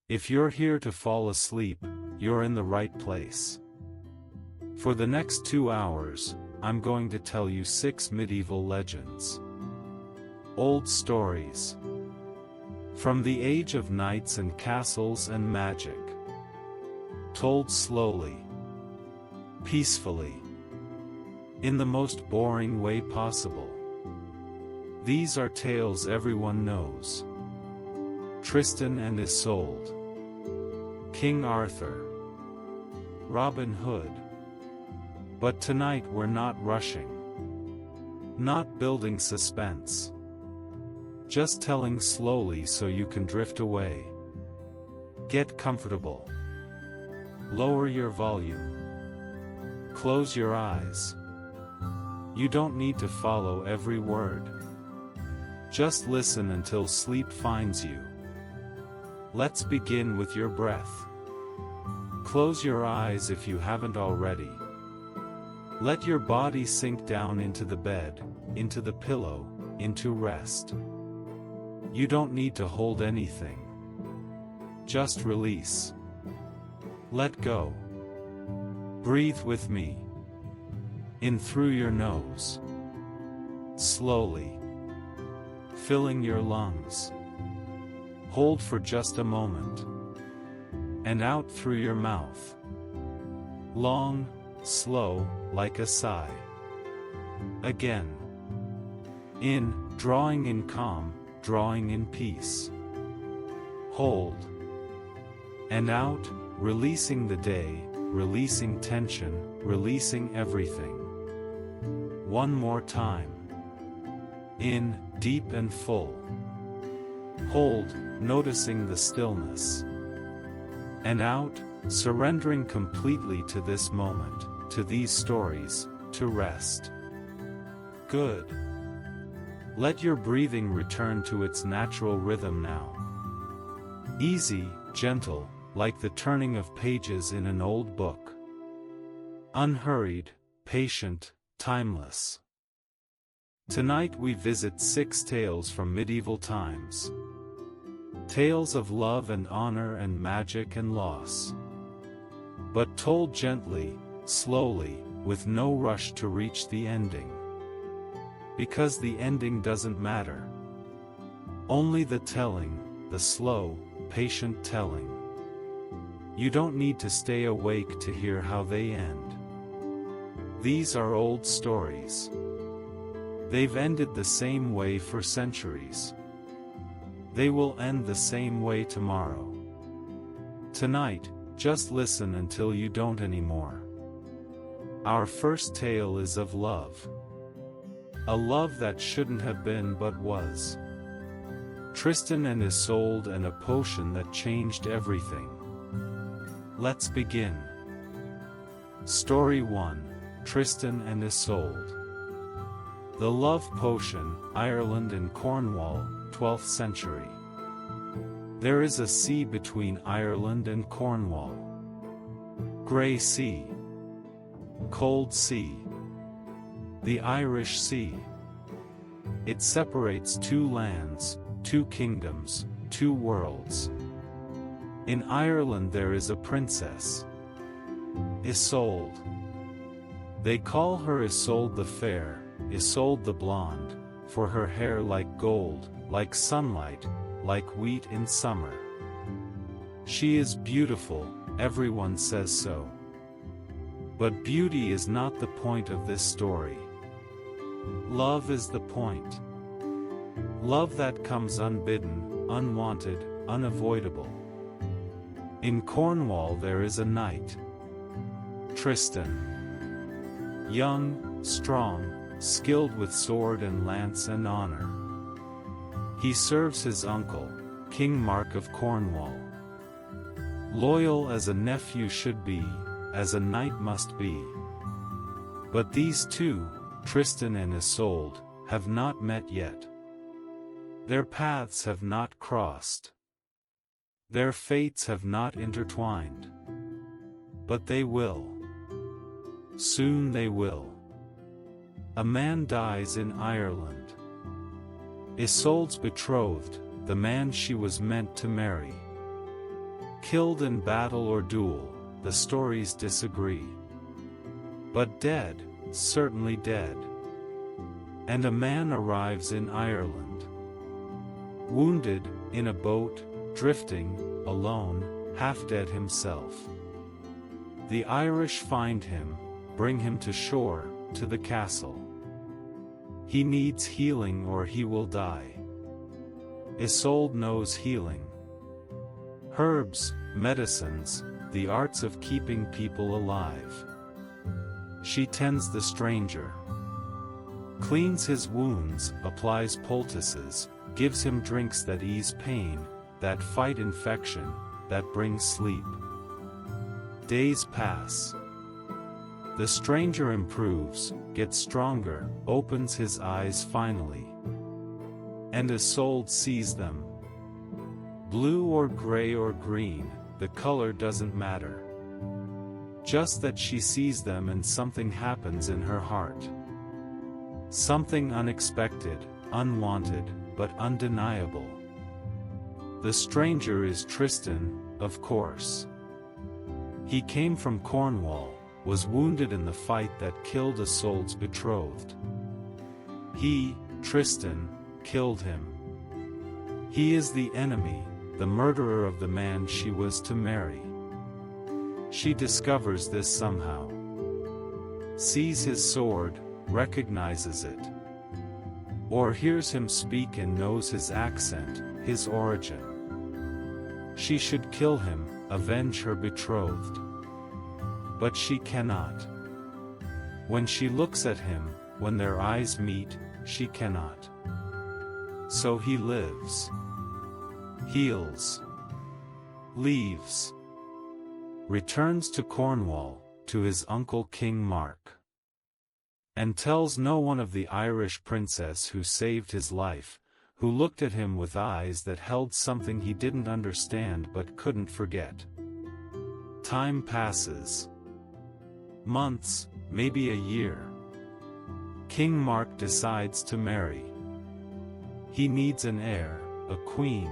If you're here to fall asleep, you're in the right place. For the next 2 hours, I'm going to tell you 6 medieval legends. Old stories. From the age of knights and castles and magic. Told slowly. Peacefully. In the most boring way possible. These are tales everyone knows. Tristan and Isolde. King Arthur. Robin Hood. But tonight we're not rushing. Not building suspense. Just telling slowly so you can drift away. Get comfortable. Lower your volume. Close your eyes. You don't need to follow every word. Just listen until sleep finds you. Let's begin with your breath. Close your eyes if you haven't already. Let your body sink down into the bed, into the pillow, into rest. You don't need to hold anything. Just release. Let go. Breathe with me. In through your nose. Slowly. Filling your lungs. Hold for just a moment. And out through your mouth. Long, slow, like a sigh. Again. In, drawing in calm, drawing in peace. Hold. And out, releasing the day, releasing tension, releasing everything. One more time. In, deep and full. Hold, noticing the stillness. And out, surrendering completely to this moment, to these stories, to rest. Good. Let your breathing return to its natural rhythm now. Easy, gentle, like the turning of pages in an old book. Unhurried, patient, timeless. Tonight we visit 6 tales from medieval times. Tales of love and honor and magic and loss. But told gently, slowly, with no rush to reach the ending. Because the ending doesn't matter. Only the telling, the slow, patient telling. You don't need to stay awake to hear how they end. These are old stories. They've ended the same way for centuries. They will end the same way tomorrow. Tonight, just listen until you don't anymore. Our first tale is of love. A love that shouldn't have been but was. Tristan and Isolde and a potion that changed everything. Let's begin. Story 1, Tristan and Isolde. The Love Potion, Ireland and Cornwall, 12th century. There is a sea between Ireland and Cornwall. Grey Sea. Cold Sea. The Irish Sea. It separates 2 lands, 2 kingdoms, 2 worlds. In Ireland there is a princess. Isolde. They call her Isolde the Fair, Isolde the Blonde, for her hair like gold, like sunlight, like wheat in summer. She is beautiful, everyone says so. But beauty is not the point of this story. Love is the point. Love that comes unbidden, unwanted, unavoidable. In Cornwall there is a knight. Tristan. Young, strong, skilled with sword and lance and honor. He serves his uncle, King Mark of Cornwall. Loyal as a nephew should be, as a knight must be. But these two, Tristan and Isolde, have not met yet. Their paths have not crossed. Their fates have not intertwined. But they will. Soon they will. A man dies in Ireland. Isolde's betrothed, the man she was meant to marry. Killed in battle or duel, the stories disagree. But dead, certainly dead. And a man arrives in Ireland. Wounded, in a boat, drifting, alone, half dead himself. The Irish find him, bring him to shore, to the castle. He needs healing or he will die. Isolde knows healing. Herbs, medicines, the arts of keeping people alive. She tends the stranger. Cleans his wounds, applies poultices, gives him drinks that ease pain, that fight infection, that bring sleep. Days pass. The stranger improves, gets stronger, opens his eyes finally. And Isolde sees them. Blue or gray or green, the color doesn't matter. Just that she sees them and something happens in her heart. Something unexpected, unwanted, but undeniable. The stranger is Tristan, of course. He came from Cornwall, was wounded in the fight that killed Isolde's betrothed. He, Tristan, killed him. He is the enemy, the murderer of the man she was to marry. She discovers this somehow. Sees his sword, recognizes it. Or hears him speak and knows his accent, his origin. She should kill him, avenge her betrothed. But she cannot. When she looks at him, when their eyes meet, she cannot. So he lives. Heals. Leaves. Returns to Cornwall, to his uncle King Mark. And tells no one of the Irish princess who saved his life, who looked at him with eyes that held something he didn't understand but couldn't forget. Time passes. Months, maybe a year. King Mark decides to marry. He needs an heir, a queen.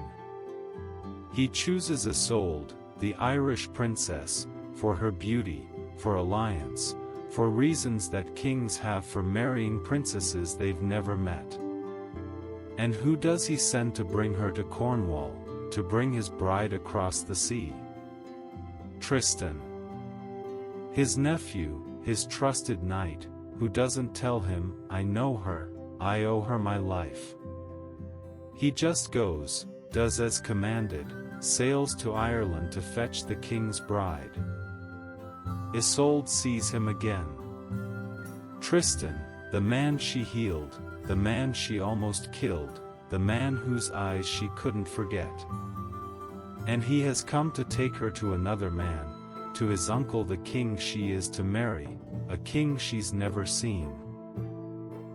He chooses Isolde, the Irish princess, for her beauty, for alliance, for reasons that kings have for marrying princesses they've never met. And who does he send to bring her to Cornwall, to bring his bride across the sea? Tristan. His nephew, his trusted knight, who doesn't tell him, I know her, I owe her my life. He just goes, does as commanded, sails to Ireland to fetch the king's bride. Isolde sees him again. Tristan, the man she healed, the man she almost killed, the man whose eyes she couldn't forget. And he has come to take her to another man, to his uncle the king she is to marry, a king she's never seen.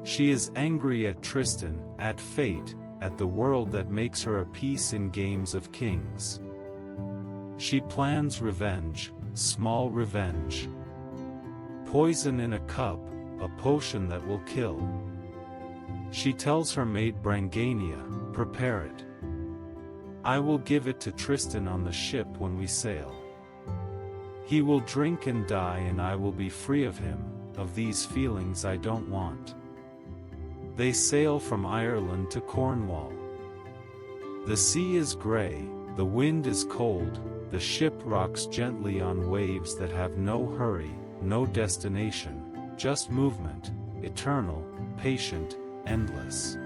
She is angry at Tristan, at fate, at the world that makes her a piece in games of kings. She plans revenge, small revenge. Poison in a cup, a potion that will kill. She tells her maid Brangania, prepare it. I will give it to Tristan on the ship when we sail. He will drink and die and I will be free of him, of these feelings I don't want. They sail from Ireland to Cornwall. The sea is gray, the wind is cold, the ship rocks gently on waves that have no hurry, no destination, just movement, eternal, patient, endless.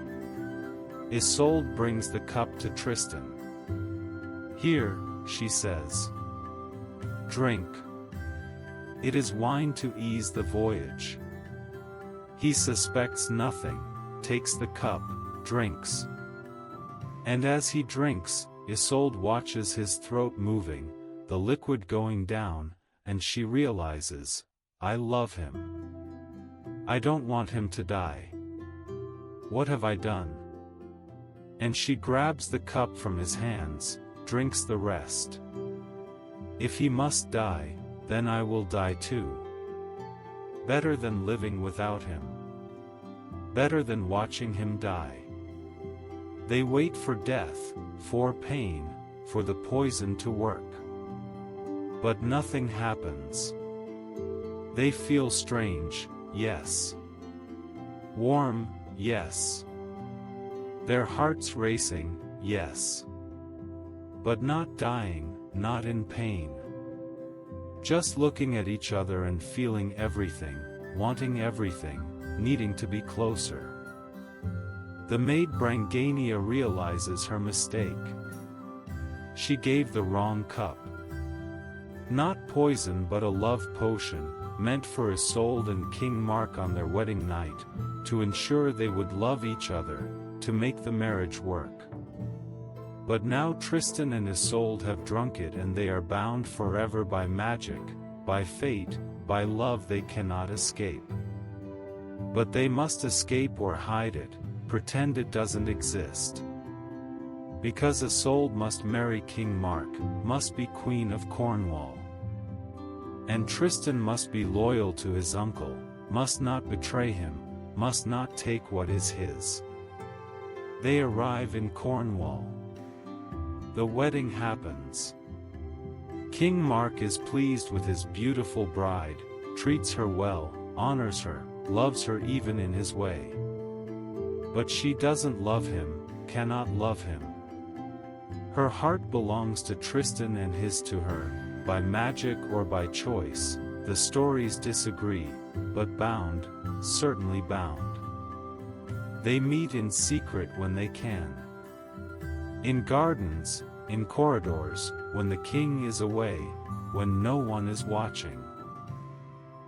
Isolde brings the cup to Tristan. Here, she says. Drink. It is wine to ease the voyage. He suspects nothing, takes the cup, drinks. And as he drinks, Isolde watches his throat moving, the liquid going down, and she realizes, I love him. I don't want him to die. What have I done? And she grabs the cup from his hands, drinks the rest. If he must die, then I will die too. Better than living without him. Better than watching him die. They wait for death, for pain, for the poison to work. But nothing happens. They feel strange, yes. Warm, yes. Their hearts racing, yes. But not dying, not in pain. Just looking at each other and feeling everything, wanting everything, needing to be closer. The maid Brangania realizes her mistake. She gave the wrong cup. Not poison but a love potion, meant for Isolde and King Mark on their wedding night, to ensure they would love each other, to make the marriage work. But now Tristan and Isolde have drunk it and they are bound forever by magic, by fate, by love they cannot escape. But they must escape or hide it, pretend it doesn't exist. Because Isolde must marry King Mark, must be Queen of Cornwall. And Tristan must be loyal to his uncle, must not betray him, must not take what is his. They arrive in Cornwall. The wedding happens. King Mark is pleased with his beautiful bride, treats her well, honors her, loves her even in his way. But she doesn't love him, cannot love him. Her heart belongs to Tristan and his to her, by magic or by choice, the stories disagree, but bound, certainly bound. They meet in secret when they can. In gardens, in corridors, when the king is away, when no one is watching.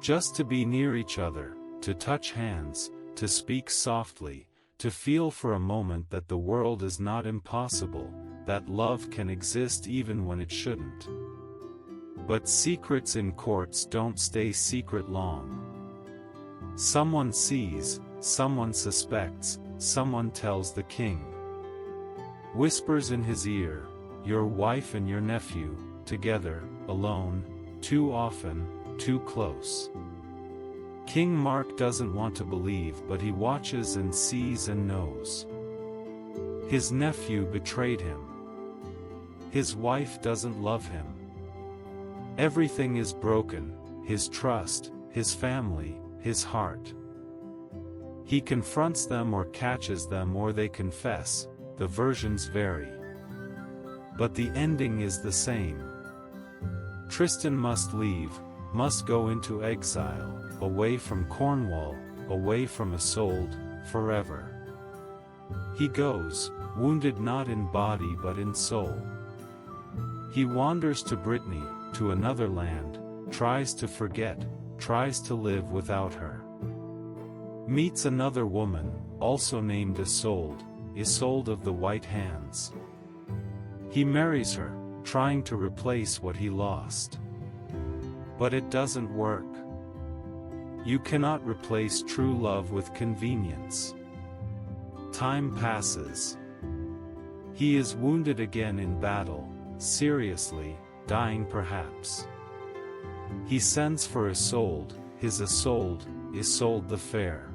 Just to be near each other, to touch hands, to speak softly, to feel for a moment that the world is not impossible, that love can exist even when it shouldn't. But secrets in courts don't stay secret long. Someone sees, someone suspects, someone tells the king. Whispers in his ear, your wife and your nephew, together, alone, too often, too close. King Mark doesn't want to believe but he watches and sees and knows. His nephew betrayed him. His wife doesn't love him. Everything is broken, his trust, his family, his heart. He confronts them or catches them or they confess, the versions vary. But the ending is the same. Tristan must leave, must go into exile, away from Cornwall, away from Isolde, forever. He goes, wounded not in body but in soul. He wanders to Brittany, to another land, tries to forget, tries to live without her. Meets another woman, also named Isolde, Isolde of the White Hands. He marries her, trying to replace what he lost. But it doesn't work. You cannot replace true love with convenience. Time passes. He is wounded again in battle, seriously, dying perhaps. He sends for Isolde, his Isolde, Isolde the Fair.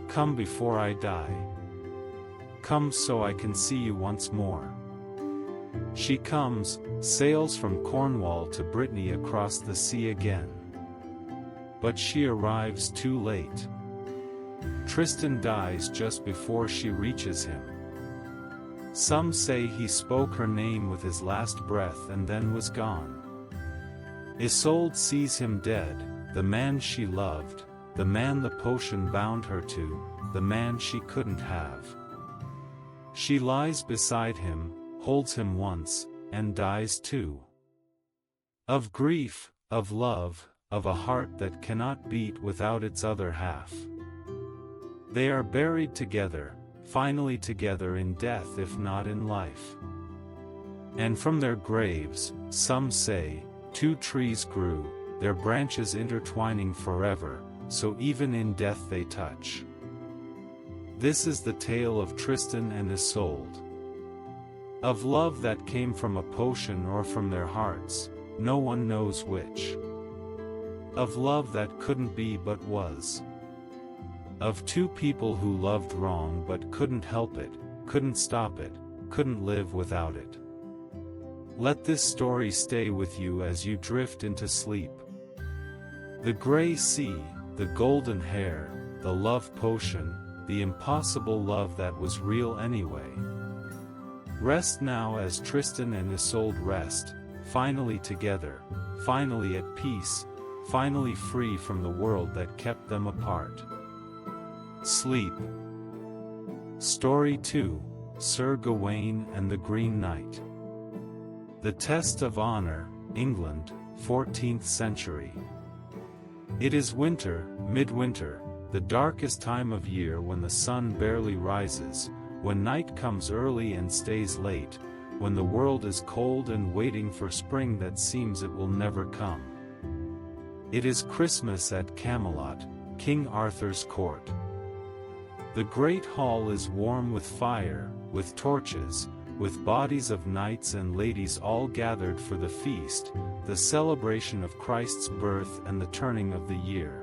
Come before I die. Come so I can see you once more. She comes, sails from Cornwall to Brittany across the sea again. But she arrives too late. Tristan dies just before she reaches him. Some say he spoke her name with his last breath and then was gone. Isolde sees him dead, the man she loved, the man the potion bound her to, the man she couldn't have. She lies beside him, holds him once, and dies too. Of grief, of love, of a heart that cannot beat without its other half. They are buried together, finally together in death if not in life. And from their graves, some say, two trees grew, their branches intertwining forever, so even in death they touch. This is the tale of Tristan and Isolde. Of love that came from a potion or from their hearts, no one knows which. Of love that couldn't be but was. Of two people who loved wrong but couldn't help it, couldn't stop it, couldn't live without it. Let this story stay with you as you drift into sleep. The gray sea, the golden hair, the love potion, the impossible love that was real anyway. Rest now as Tristan and Isolde rest, finally together, finally at peace, finally free from the world that kept them apart. Sleep. Story 2, Sir Gawain and the Green Knight. The Test of Honor, England, 14th century. It is winter, midwinter, the darkest time of year when the sun barely rises, when night comes early and stays late, when the world is cold and waiting for spring that seems it will never come. It is Christmas at Camelot, King Arthur's court. The great hall is warm with fire, with torches, with bodies of knights and ladies all gathered for the feast, the celebration of Christ's birth and the turning of the year.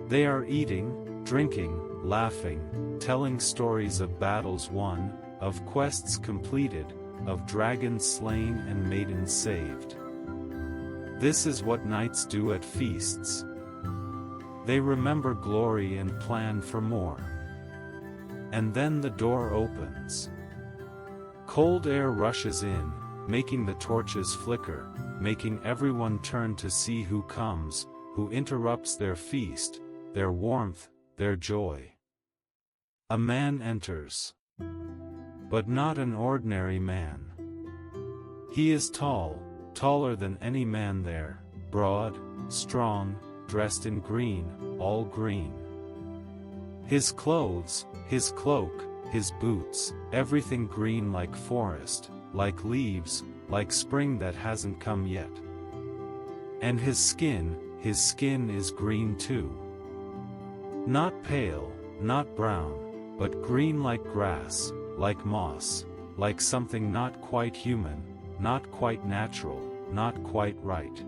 They are eating, drinking, laughing, telling stories of battles won, of quests completed, of dragons slain and maidens saved. This is what knights do at feasts. They remember glory and plan for more. And then the door opens. Cold air rushes in, making the torches flicker, making everyone turn to see who comes, who interrupts their feast, their warmth, their joy. A man enters. But not an ordinary man. He is tall, taller than any man there, broad, strong, dressed in green, all green. His clothes, his cloak, his boots, everything green like forest, like leaves, like spring that hasn't come yet. And his skin is green too. Not pale, not brown, but green like grass, like moss, like something not quite human, not quite natural, not quite right.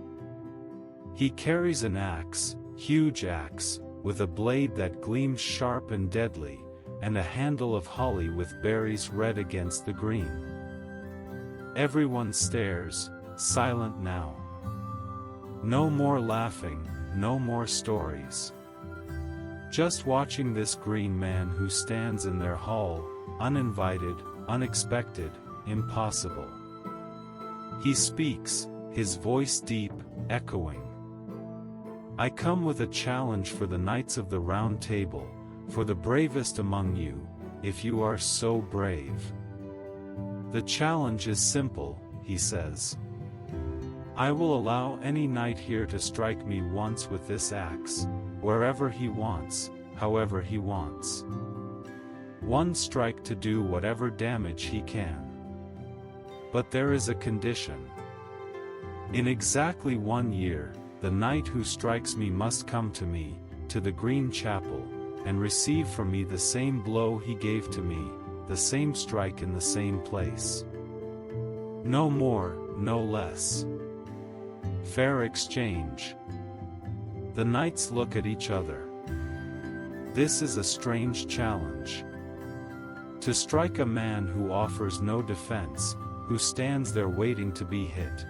He carries an axe, huge axe, with a blade that gleams sharp and deadly, and a handle of holly with berries red against the green. Everyone stares, silent now. No more laughing, no more stories. Just watching this green man who stands in their hall, uninvited, unexpected, impossible. He speaks, his voice deep, echoing. I come with a challenge for the knights of the Round Table, for the bravest among you, if you are so brave. The challenge is simple, he says. I will allow any knight here to strike me once with this axe, wherever he wants, however he wants. One strike to do whatever damage he can. But there is a condition. In exactly 1 year, the knight who strikes me must come to me, to the Green Chapel, and receive from me the same blow he gave to me, the same strike in the same place. No more, no less. Fair exchange. The knights look at each other. This is a strange challenge. To strike a man who offers no defense, who stands there waiting to be hit.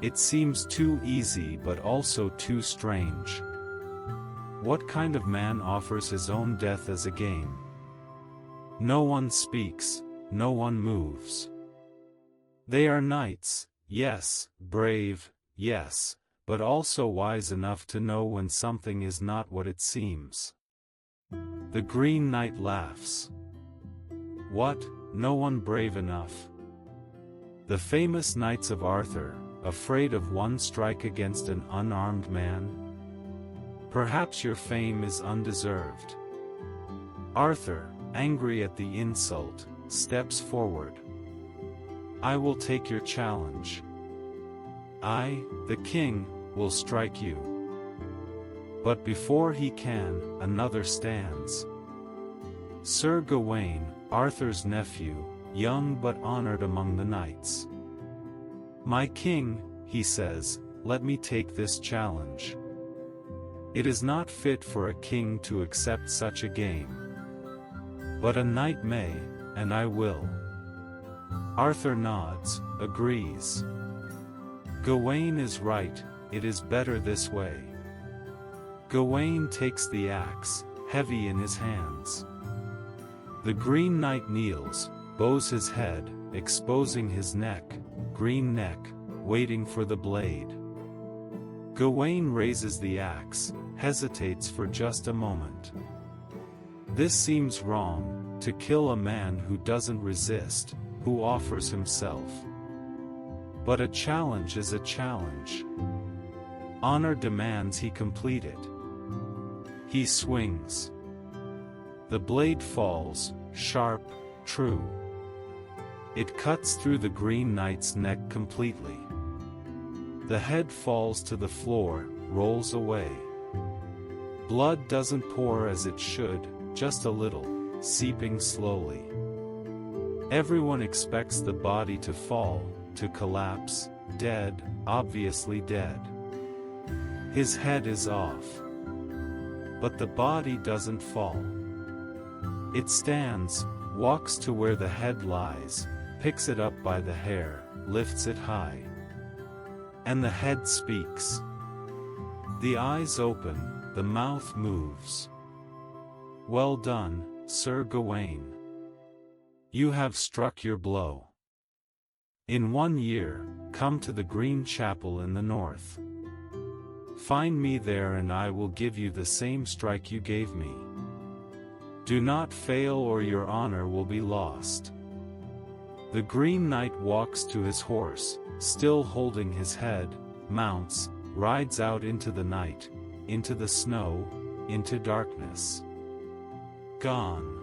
It seems too easy but also too strange. What kind of man offers his own death as a game? No one speaks, no one moves. They are knights, yes, brave, yes, but also wise enough to know when something is not what it seems. The Green Knight laughs. What, no one brave enough? The famous knights of Arthur, afraid of one strike against an unarmed man? Perhaps your fame is undeserved. Arthur, angry at the insult, steps forward. I will take your challenge. I, the king, will strike you. But before he can, another stands. Sir Gawain, Arthur's nephew, young but honored among the knights. My king, he says, let me take this challenge. It is not fit for a king to accept such a game. But a knight may, and I will. Arthur nods, agrees. Gawain is right, it is better this way. Gawain takes the axe, heavy in his hands. The Green Knight kneels, bows his head, exposing his neck, green neck, waiting for the blade. Gawain raises the axe, hesitates for just a moment. This seems wrong, to kill a man who doesn't resist, who offers himself. But a challenge is a challenge. Honor demands he complete it. He swings. The blade falls, sharp, true. It cuts through the Green Knight's neck completely. The head falls to the floor, rolls away. Blood doesn't pour as it should, just a little, seeping slowly. Everyone expects the body to fall, to collapse, dead, obviously dead. His head is off. But the body doesn't fall. It stands, walks to where the head lies, picks it up by the hair, lifts it high. And the head speaks. The eyes open, the mouth moves. Well done, Sir Gawain. You have struck your blow. In 1 year, come to the Green Chapel in the north. Find me there and I will give you the same strike you gave me. Do not fail or your honor will be lost. The Green Knight walks to his horse, still holding his head, mounts, rides out into the night, into the snow, into darkness. Gone.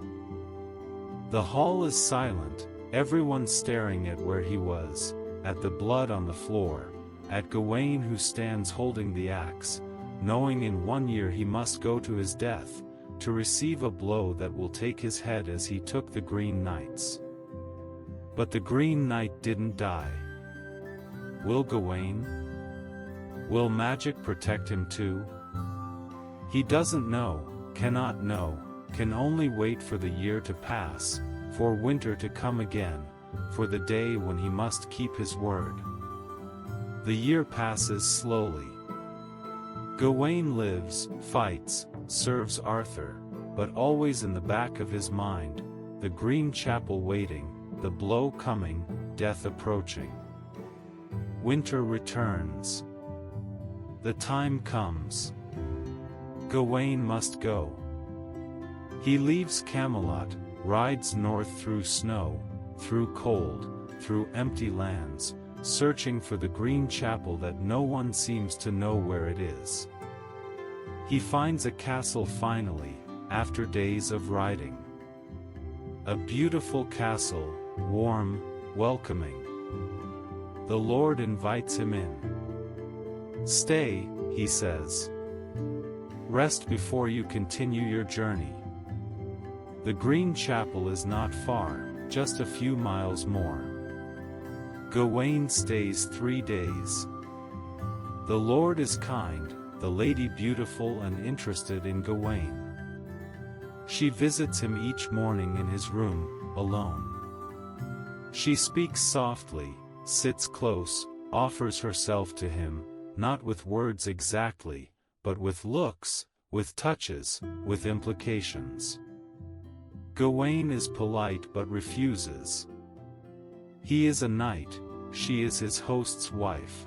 The hall is silent, everyone staring at where he was, at the blood on the floor, at Gawain who stands holding the axe, knowing in 1 year he must go to his death, to receive a blow that will take his head as he took the Green Knight's. But the Green Knight didn't die. Will Gawain? Will magic protect him too? He doesn't know, cannot know, can only wait for the year to pass, for winter to come again, for the day when he must keep his word. The year passes slowly. Gawain lives, fights, serves Arthur, but always in the back of his mind, the Green Chapel waiting, the blow coming, death approaching. Winter returns. The time comes. Gawain must go. He leaves Camelot, rides north through snow, through cold, through empty lands, searching for the Green Chapel that no one seems to know where it is. He finds a castle finally, after days of riding. A beautiful castle, warm, welcoming. The Lord invites him in. Stay, he says. Rest before you continue your journey. The Green Chapel is not far, just a few miles more. Gawain stays 3 days. The Lord is kind, the lady beautiful and interested in Gawain. She visits him each morning in his room, alone. She speaks softly, sits close, offers herself to him, not with words exactly, but with looks, with touches, with implications. Gawain is polite but refuses. He is a knight, she is his host's wife.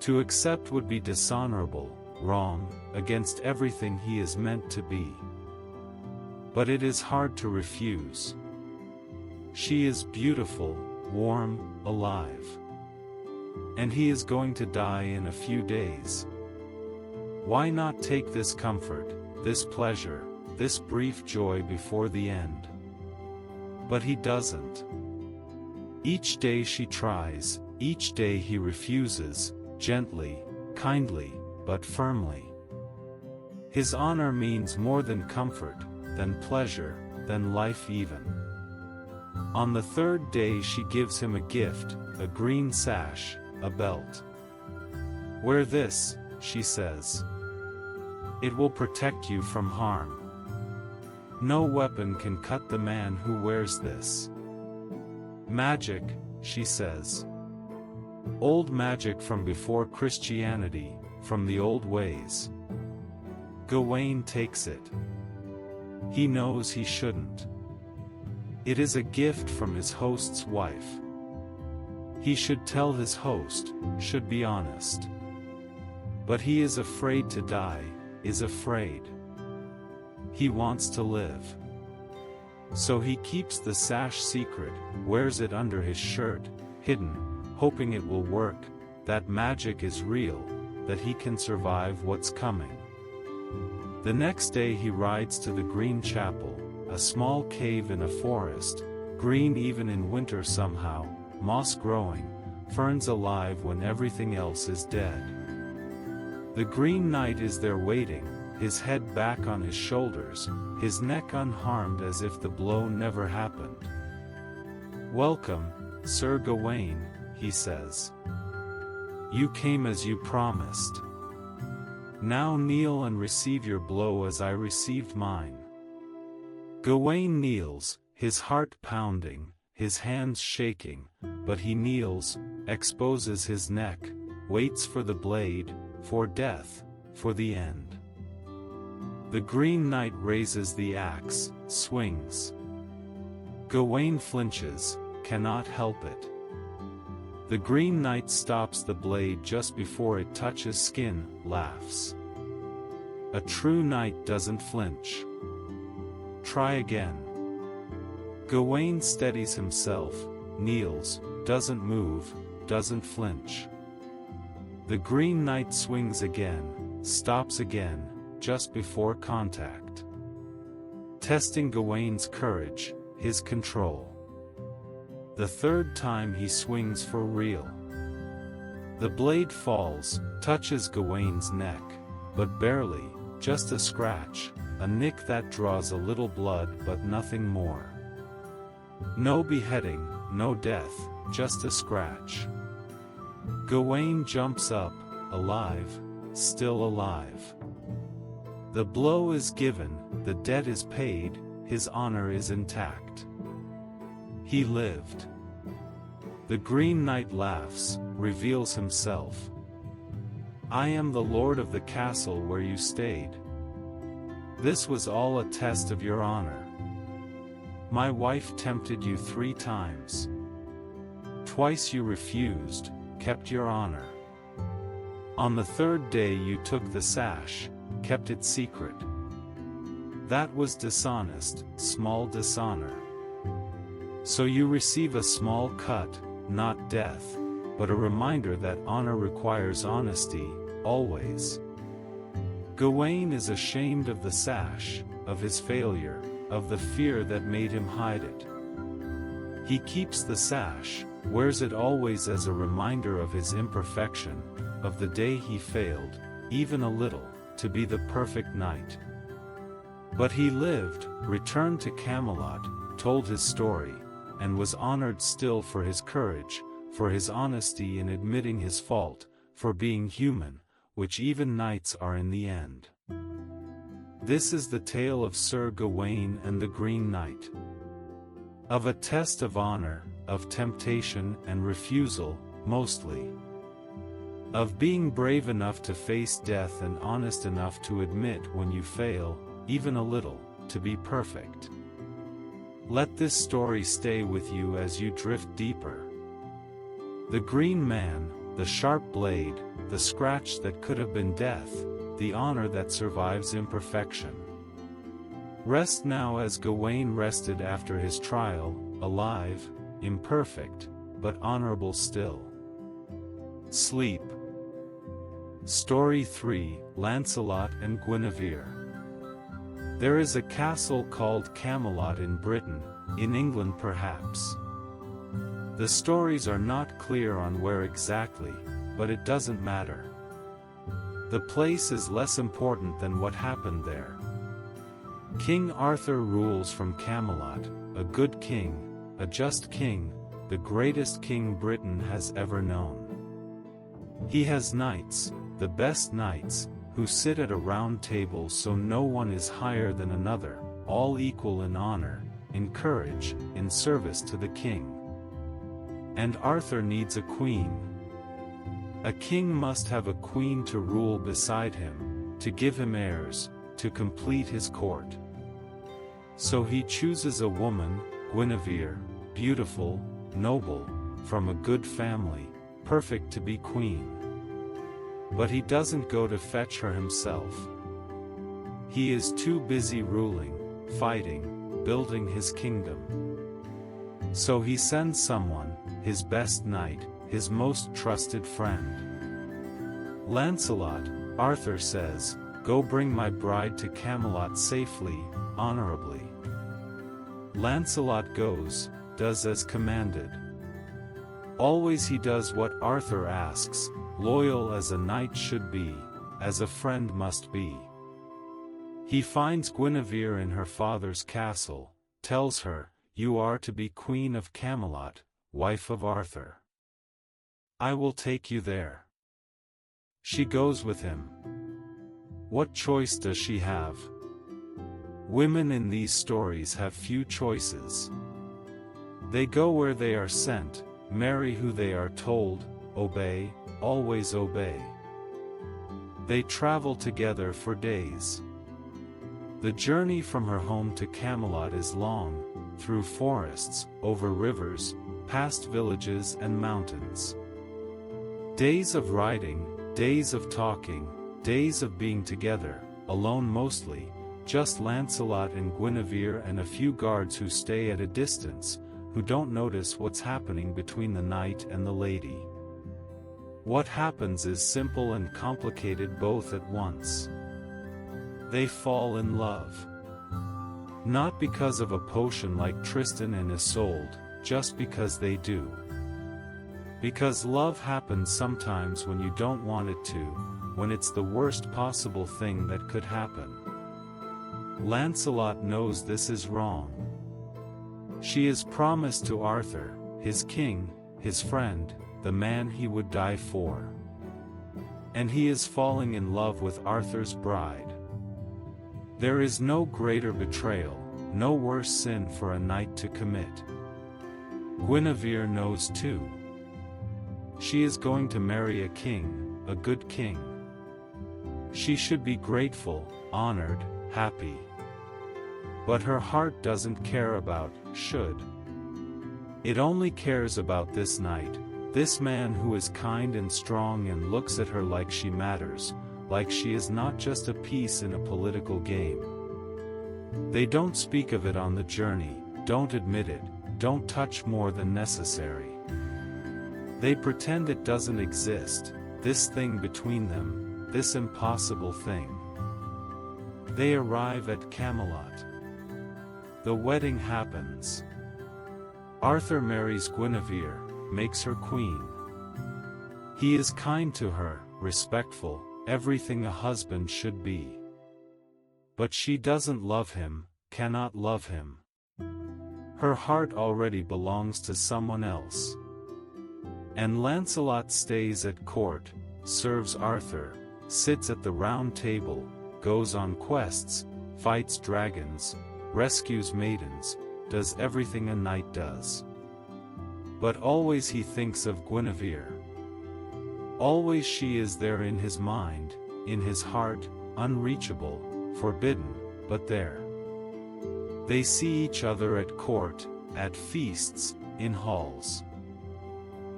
To accept would be dishonorable, wrong, against everything he is meant to be. But it is hard to refuse. She is beautiful, warm, alive. And he is going to die in a few days. Why not take this comfort, this pleasure, this brief joy before the end? But he doesn't. Each day she tries, each day he refuses, gently, kindly, but firmly. His honor means more than comfort, than pleasure, than life even. On the 3rd day she gives him a gift, a green sash, a belt. Wear this, she says. It will protect you from harm. No weapon can cut the man who wears this. Magic, she says. Old magic from before Christianity, from the old ways. Gawain takes it. He knows he shouldn't. It is a gift from his host's wife. He should tell his host, should be honest. But he is afraid to die, is afraid. He wants to live. So he keeps the sash secret, wears it under his shirt, hidden, hoping it will work, that magic is real, that he can survive what's coming. The next day he rides to the Green Chapel, a small cave in a forest, green even in winter somehow, moss growing, ferns alive when everything else is dead. The Green Knight is there waiting, his head back on his shoulders, his neck unharmed as if the blow never happened. "Welcome, Sir Gawain," he says. "You came as you promised. Now kneel and receive your blow as I received mine." Gawain kneels, his heart pounding, his hands shaking, but he kneels, exposes his neck, waits for the blade, for death, for the end. The Green Knight raises the axe, swings. Gawain flinches, cannot help it. The Green Knight stops the blade just before it touches skin, laughs. A true knight doesn't flinch. Try again. Gawain steadies himself, kneels, doesn't move, doesn't flinch. The Green Knight swings again, stops again, just before contact. Testing Gawain's courage, his control. The third time he swings for real. The blade falls, touches Gawain's neck, but barely, just a scratch, a nick that draws a little blood but nothing more. No beheading, no death, just a scratch. Gawain jumps up, alive, still alive. The blow is given, the debt is paid, his honor is intact. He lived. The Green Knight laughs, reveals himself. "I am the lord of the castle where you stayed. This was all a test of your honor. My wife tempted you 3 times. Twice you refused, kept your honor. On the 3rd day you took the sash, kept it secret. That was dishonest, small dishonor. So you receive a small cut, not death, but a reminder that honor requires honesty, always." Gawain is ashamed of the sash, of his failure, of the fear that made him hide it. He keeps the sash, wears it always as a reminder of his imperfection, of the day he failed, even a little, to be the perfect knight. But he lived, returned to Camelot, told his story, and was honored still for his courage, for his honesty in admitting his fault, for being human, which even knights are in the end. This is the tale of Sir Gawain and the Green Knight. Of a test of honor, of temptation and refusal, mostly. Of being brave enough to face death and honest enough to admit when you fail, even a little, to be perfect. Let this story stay with you as you drift deeper. The Green Man, the sharp blade, the scratch that could have been death, the honor that survives imperfection. Rest now as Gawain rested after his trial, alive, imperfect, but honorable still. Sleep. Story 3, Lancelot and Guinevere. There is a castle called Camelot in Britain, in England perhaps. The stories are not clear on where exactly, but it doesn't matter. The place is less important than what happened there. King Arthur rules from Camelot, a good king, a just king, the greatest king Britain has ever known. He has knights, the best knights, who sit at a round table so no one is higher than another, all equal in honor, in courage, in service to the king. And Arthur needs a queen. A king must have a queen to rule beside him, to give him heirs, to complete his court. So he chooses a woman, Guinevere, beautiful, noble, from a good family, perfect to be queen. But he doesn't go to fetch her himself. He is too busy ruling, fighting, building his kingdom. So he sends someone, his best knight, his most trusted friend. Lancelot, Arthur says, "Go bring my bride to Camelot safely, honorably." Lancelot goes, does as commanded. Always he does what Arthur asks, loyal as a knight should be, as a friend must be. He finds Guinevere in her father's castle, tells her, "You are to be Queen of Camelot, wife of Arthur. I will take you there." She goes with him. What choice does she have? Women in these stories have few choices. They go where they are sent, marry who they are told, obey, always obey. They travel together for days. The journey from her home to Camelot is long, through forests, over rivers, past villages and mountains. Days of riding, days of talking, days of being together, alone mostly, just Lancelot and Guinevere and a few guards who stay at a distance, who don't notice what's happening between the knight and the lady. What happens is simple and complicated both at once. They fall in love. Not because of a potion like Tristan and Isolde, just because they do. Because love happens sometimes when you don't want it to, when it's the worst possible thing that could happen. Lancelot knows this is wrong. She is promised to Arthur, his king, his friend, the man he would die for. And he is falling in love with Arthur's bride. There is no greater betrayal, no worse sin for a knight to commit. Guinevere knows too. She is going to marry a king, a good king. She should be grateful, honored, happy. But her heart doesn't care about should. It only cares about this knight, this man who is kind and strong and looks at her like she matters, like she is not just a piece in a political game. They don't speak of it on the journey, don't admit it, don't touch more than necessary. They pretend it doesn't exist, this thing between them, this impossible thing. They arrive at Camelot. The wedding happens. Arthur marries Guinevere, makes her queen. He is kind to her, respectful, everything a husband should be. But she doesn't love him, cannot love him. Her heart already belongs to someone else. And Lancelot stays at court, serves Arthur, sits at the round table, goes on quests, fights dragons, rescues maidens, does everything a knight does. But always he thinks of Guinevere. Always she is there in his mind, in his heart, unreachable, forbidden, but there. They see each other at court, at feasts, in halls.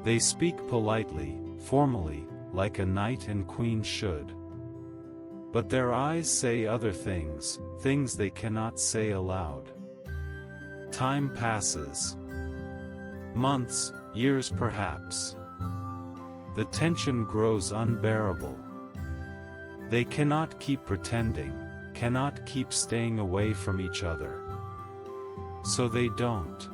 They speak politely, formally, like a knight and queen should. But their eyes say other things, things they cannot say aloud. Time passes. Months, years perhaps. The tension grows unbearable. They cannot keep pretending, cannot keep staying away from each other. So they don't.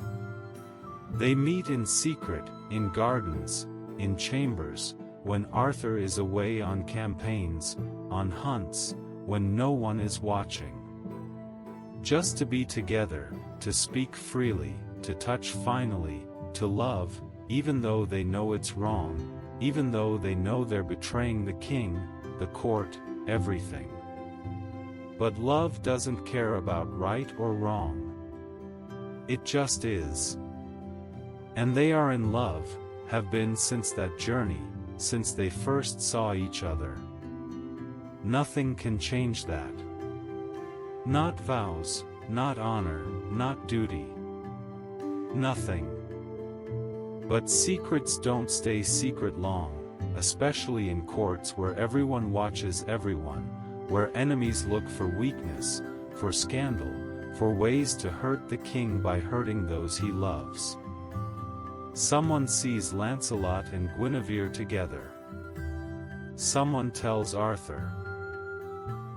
They meet in secret, in gardens, in chambers, when Arthur is away on campaigns, on hunts, when no one is watching. Just to be together, to speak freely, to touch finally, to love, even though they know it's wrong, even though they know they're betraying the king, the court, everything. But love doesn't care about right or wrong. It just is. And they are in love, have been since that journey, since they first saw each other. Nothing can change that. Not vows, not honor, not duty. Nothing. But secrets don't stay secret long, especially in courts where everyone watches everyone, where enemies look for weakness, for scandal, for ways to hurt the king by hurting those he loves. Someone sees Lancelot and Guinevere together. Someone tells Arthur.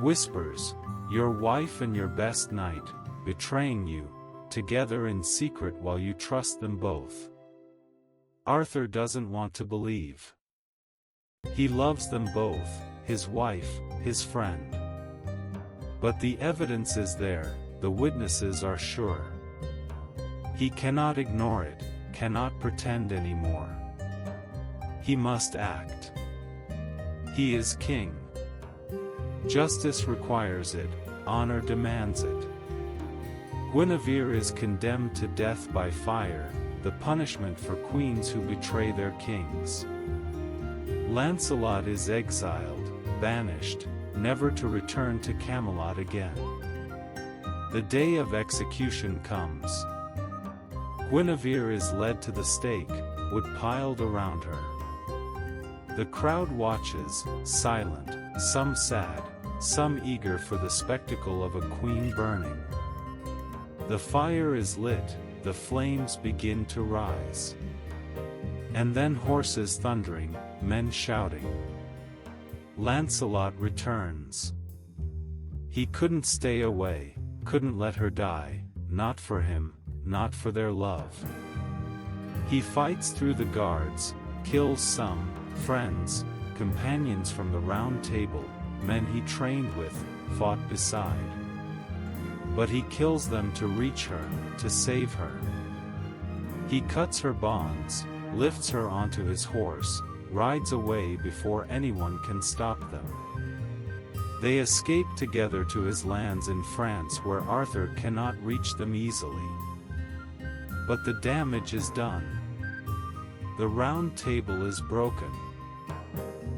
Whispers, your wife and your best knight, betraying you, together in secret while you trust them both. Arthur doesn't want to believe. He loves them both, his wife, his friend. But the evidence is there, the witnesses are sure. He cannot ignore it, cannot pretend anymore. He must act. He is king. Justice requires it, honor demands it. Guinevere is condemned to death by fire, the punishment for queens who betray their kings. Lancelot is exiled, banished, never to return to Camelot again. The day of execution comes. Guinevere is led to the stake, wood piled around her. The crowd watches, silent, some sad, some eager for the spectacle of a queen burning. The fire is lit, the flames begin to rise. And then horses thundering, men shouting. Lancelot returns. He couldn't stay away, couldn't let her die, not for him, not for their love. He fights through the guards, kills some, friends, companions from the round table, men he trained with, fought beside. But he kills them to reach her, to save her. He cuts her bonds, lifts her onto his horse, rides away before anyone can stop them. They escape together to his lands in France where Arthur cannot reach them easily. But the damage is done. The round table is broken.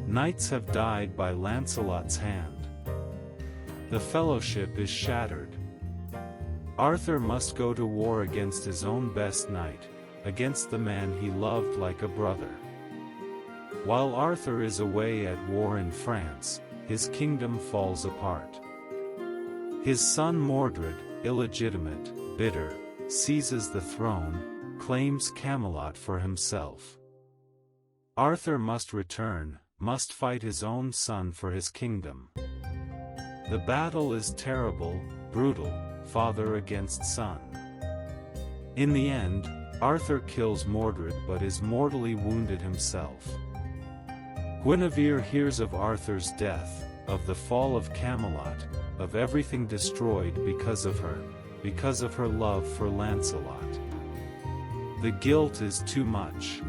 Knights have died by Lancelot's hand. The fellowship is shattered. Arthur must go to war against his own best knight, against the man he loved like a brother. While Arthur is away at war in France, his kingdom falls apart. His son Mordred, illegitimate, bitter, seizes the throne, claims Camelot for himself. Arthur must return, must fight his own son for his kingdom. The battle is terrible, brutal, father against son. In the end, Arthur kills Mordred but is mortally wounded himself. Guinevere hears of Arthur's death, of the fall of Camelot, of everything destroyed because of her love for Lancelot. The guilt is too much.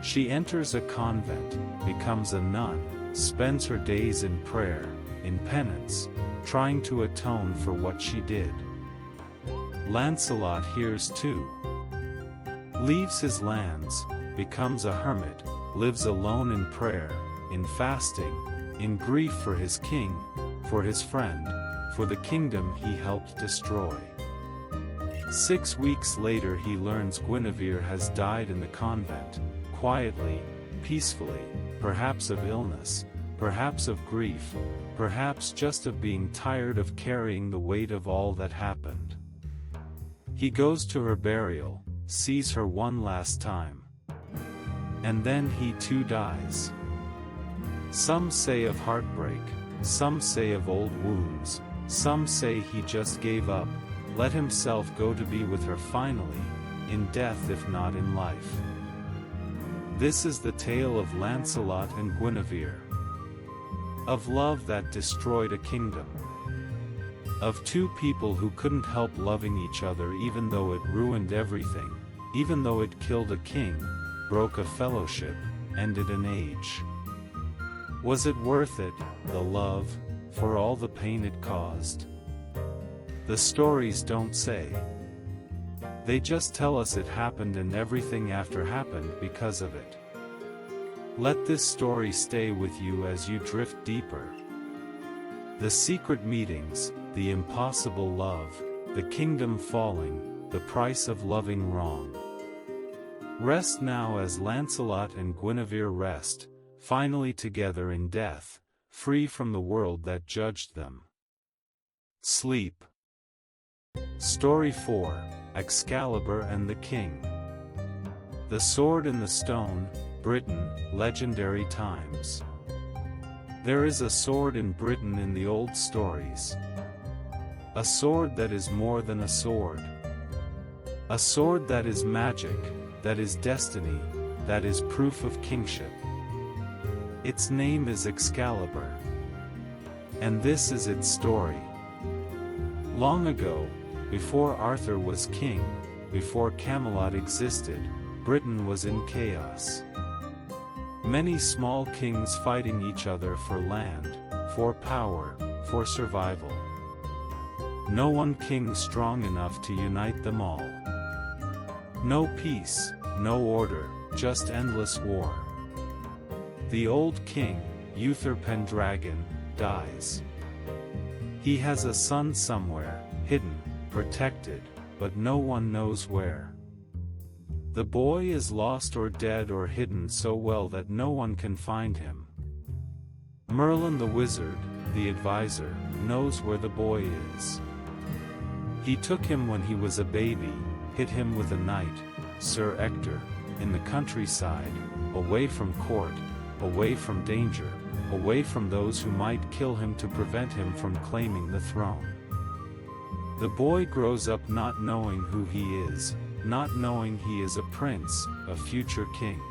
She enters a convent, becomes a nun, spends her days in prayer, in penance, trying to atone for what she did. Lancelot hears too. Leaves his lands, becomes a hermit, lives alone in prayer, in fasting, in grief for his king, for his friend, for the kingdom he helped destroy. 6 weeks later he learns Guinevere has died in the convent, quietly, peacefully, perhaps of illness, perhaps of grief, perhaps just of being tired of carrying the weight of all that happened. He goes to her burial, sees her one last time. And then he too dies. Some say of heartbreak, some say of old wounds, some say he just gave up, let himself go to be with her finally, in death if not in life. This is the tale of Lancelot and Guinevere. Of love that destroyed a kingdom. Of two people who couldn't help loving each other even though it ruined everything, even though it killed a king, broke a fellowship, ended an age. Was it worth it, the love, for all the pain it caused? The stories don't say. They just tell us it happened and everything after happened because of it. Let this story stay with you as you drift deeper. The secret meetings, the impossible love, the kingdom falling, the price of loving wrong. Rest now as Lancelot and Guinevere rest, finally together in death, free from the world that judged them. Sleep. Story 4, Excalibur and the King. The Sword and the Stone, Britain, legendary times. There is a sword in Britain in the old stories. A sword that is more than a sword. A sword that is magic, that is destiny, that is proof of kingship. Its name is Excalibur. And this is its story. Long ago, before Arthur was king, before Camelot existed, Britain was in chaos. Many small kings fighting each other for land, for power, for survival. No one king strong enough to unite them all. No peace, no order, just endless war. The old king, Uther Pendragon, dies. He has a son somewhere, hidden, protected, but no one knows where. The boy is lost or dead or hidden so well that no one can find him. Merlin the wizard, the advisor, knows where the boy is. He took him when he was a baby, hid him with a knight, Sir Ector, in the countryside, away from court, away from danger, away from those who might kill him to prevent him from claiming the throne. The boy grows up not knowing who he is, not knowing he is a prince, a future king.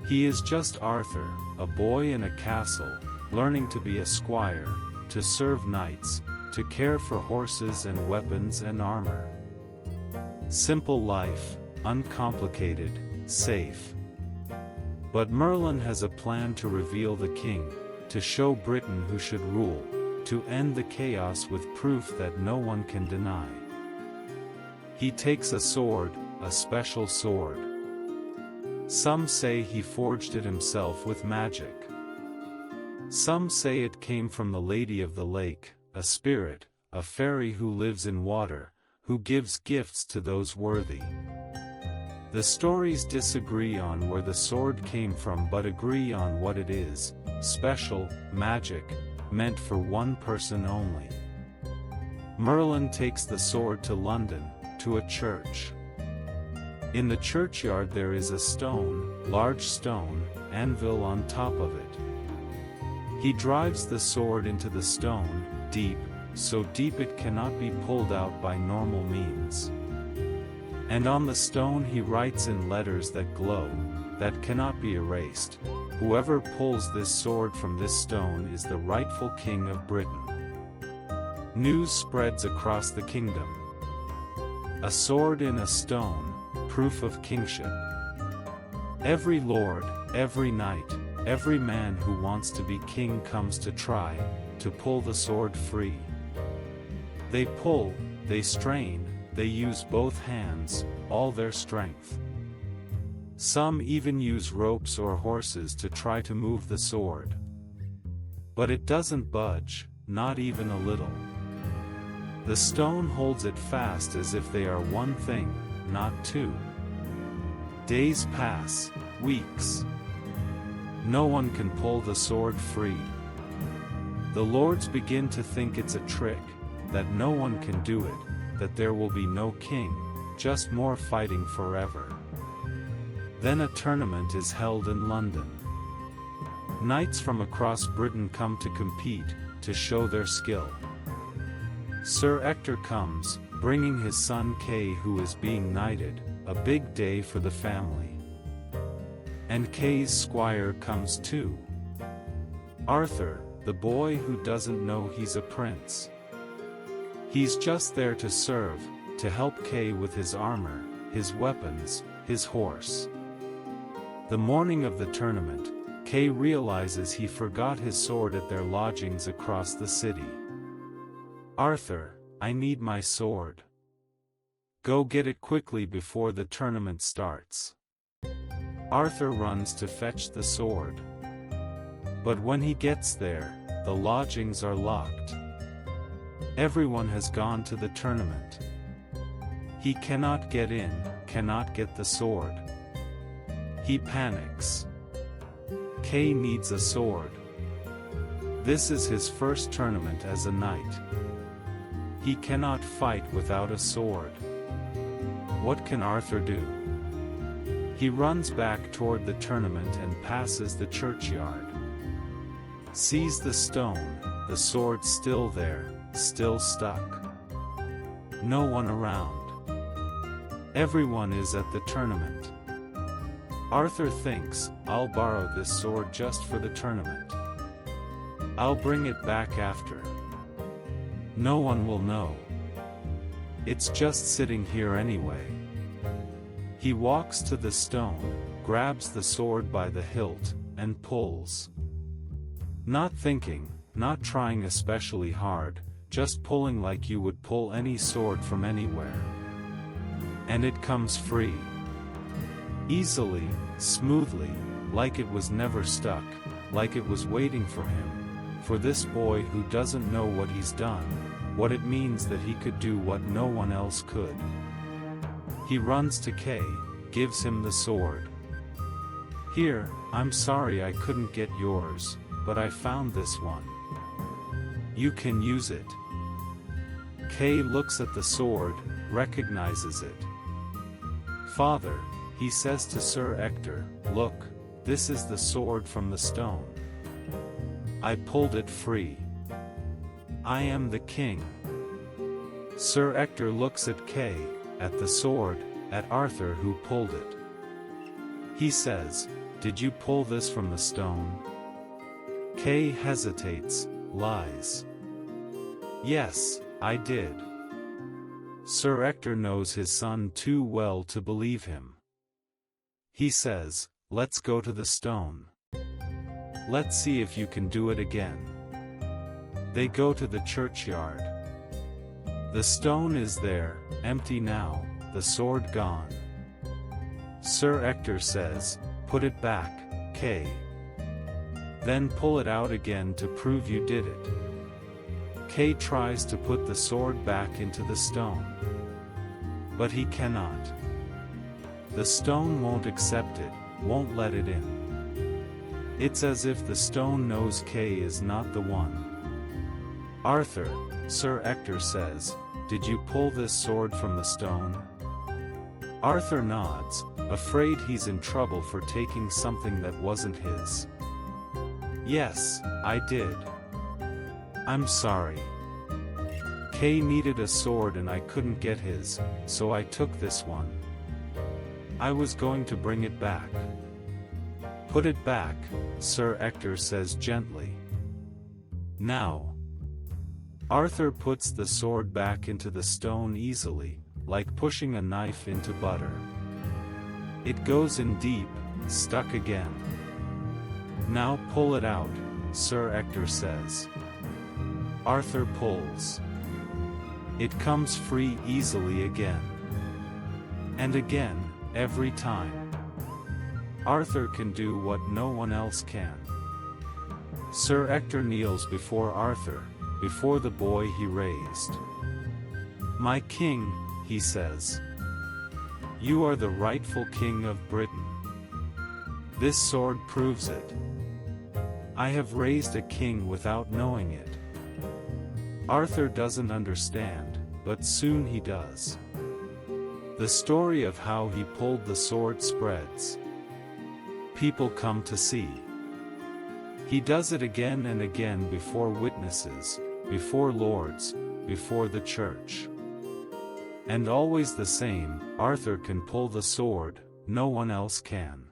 He is just Arthur, a boy in a castle, learning to be a squire, to serve knights, to care for horses and weapons and armor. Simple life, uncomplicated, safe. But Merlin has a plan to reveal the king, to show Britain who should rule, to end the chaos with proof that no one can deny. He takes a sword, a special sword. Some say he forged it himself with magic. Some say it came from the Lady of the Lake, a spirit, a fairy who lives in water, who gives gifts to those worthy. The stories disagree on where the sword came from but agree on what it is, special, magic, meant for one person only. Merlin takes the sword to London, to a church. In the churchyard there is a stone, large stone, anvil on top of it. He drives the sword into the stone, deep, so deep it cannot be pulled out by normal means. And on the stone he writes in letters that glow, that cannot be erased, "Whoever pulls this sword from this stone is the rightful king of Britain." News spreads across the kingdom. A sword in a stone, proof of kingship. Every lord, every knight, every man who wants to be king comes to try, to pull the sword free. They pull, they strain, they use both hands, all their strength. Some even use ropes or horses to try to move the sword. But it doesn't budge, not even a little. The stone holds it fast as if they are one thing, not two. Days pass, weeks. No one can pull the sword free. The lords begin to think it's a trick, that no one can do it, that there will be no king, just more fighting forever. Then a tournament is held in London. Knights from across Britain come to compete, to show their skill. Sir Ector comes, bringing his son Kay who is being knighted, a big day for the family. And Kay's squire comes too. Arthur, the boy who doesn't know he's a prince. He's just there to serve, to help Kay with his armor, his weapons, his horse. The morning of the tournament, Kay realizes he forgot his sword at their lodgings across the city. "Arthur, I need my sword." Go get it quickly before the tournament starts. Arthur runs to fetch the sword. But when he gets there, the lodgings are locked. Everyone has gone to the tournament. He cannot get in, cannot get the sword. He panics. Kay needs a sword. This is his first tournament as a knight. He cannot fight without a sword. What can Arthur do? He runs back toward the tournament and passes the churchyard. Sees the stone, the sword still there, still stuck. No one around. Everyone is at the tournament. Arthur thinks, I'll borrow this sword just for the tournament. I'll bring it back after. No one will know. It's just sitting here anyway. He walks to the stone, grabs the sword by the hilt, and pulls. Not thinking, not trying especially hard, just pulling like you would pull any sword from anywhere. And it comes free. Easily, smoothly, like it was never stuck, like it was waiting for him, for this boy who doesn't know what he's done, what it means that he could do what no one else could. He runs to Kay, gives him the sword. Here, I'm sorry I couldn't get yours, but I found this one. You can use it. Kay looks at the sword, recognizes it. Father, he says to Sir Ector, look, this is the sword from the stone. I pulled it free. I am the king. Sir Ector looks at Kay, at the sword, at Arthur who pulled it. He says, did you pull this from the stone? Kay hesitates, lies. Yes, I did. Sir Ector knows his son too well to believe him. He says, let's go to the stone. Let's see if you can do it again. They go to the churchyard. The stone is there, empty now, the sword gone. Sir Ector says, put it back, Kay. Then pull it out again to prove you did it. Kay tries to put the sword back into the stone. But he cannot. The stone won't accept it, won't let it in. It's as if the stone knows Kay is not the one. Arthur, Sir Ector says, did you pull this sword from the stone? Arthur nods, afraid he's in trouble for taking something that wasn't his. Yes, I did. I'm sorry. Kay needed a sword and I couldn't get his, so I took this one. I was going to bring it back. Put it back, Sir Ector says gently. Now. Arthur puts the sword back into the stone easily, like pushing a knife into butter. It goes in deep, stuck again. Now pull it out, Sir Ector says. Arthur pulls. It comes free easily again. And again, every time. Arthur can do what no one else can. Sir Ector kneels before Arthur, before the boy he raised. My king, he says. You are the rightful king of Britain. This sword proves it. I have raised a king without knowing it. Arthur doesn't understand, but soon he does. The story of how he pulled the sword spreads. People come to see. He does it again and again before witnesses, before lords, before the church. And always the same, Arthur can pull the sword, no one else can.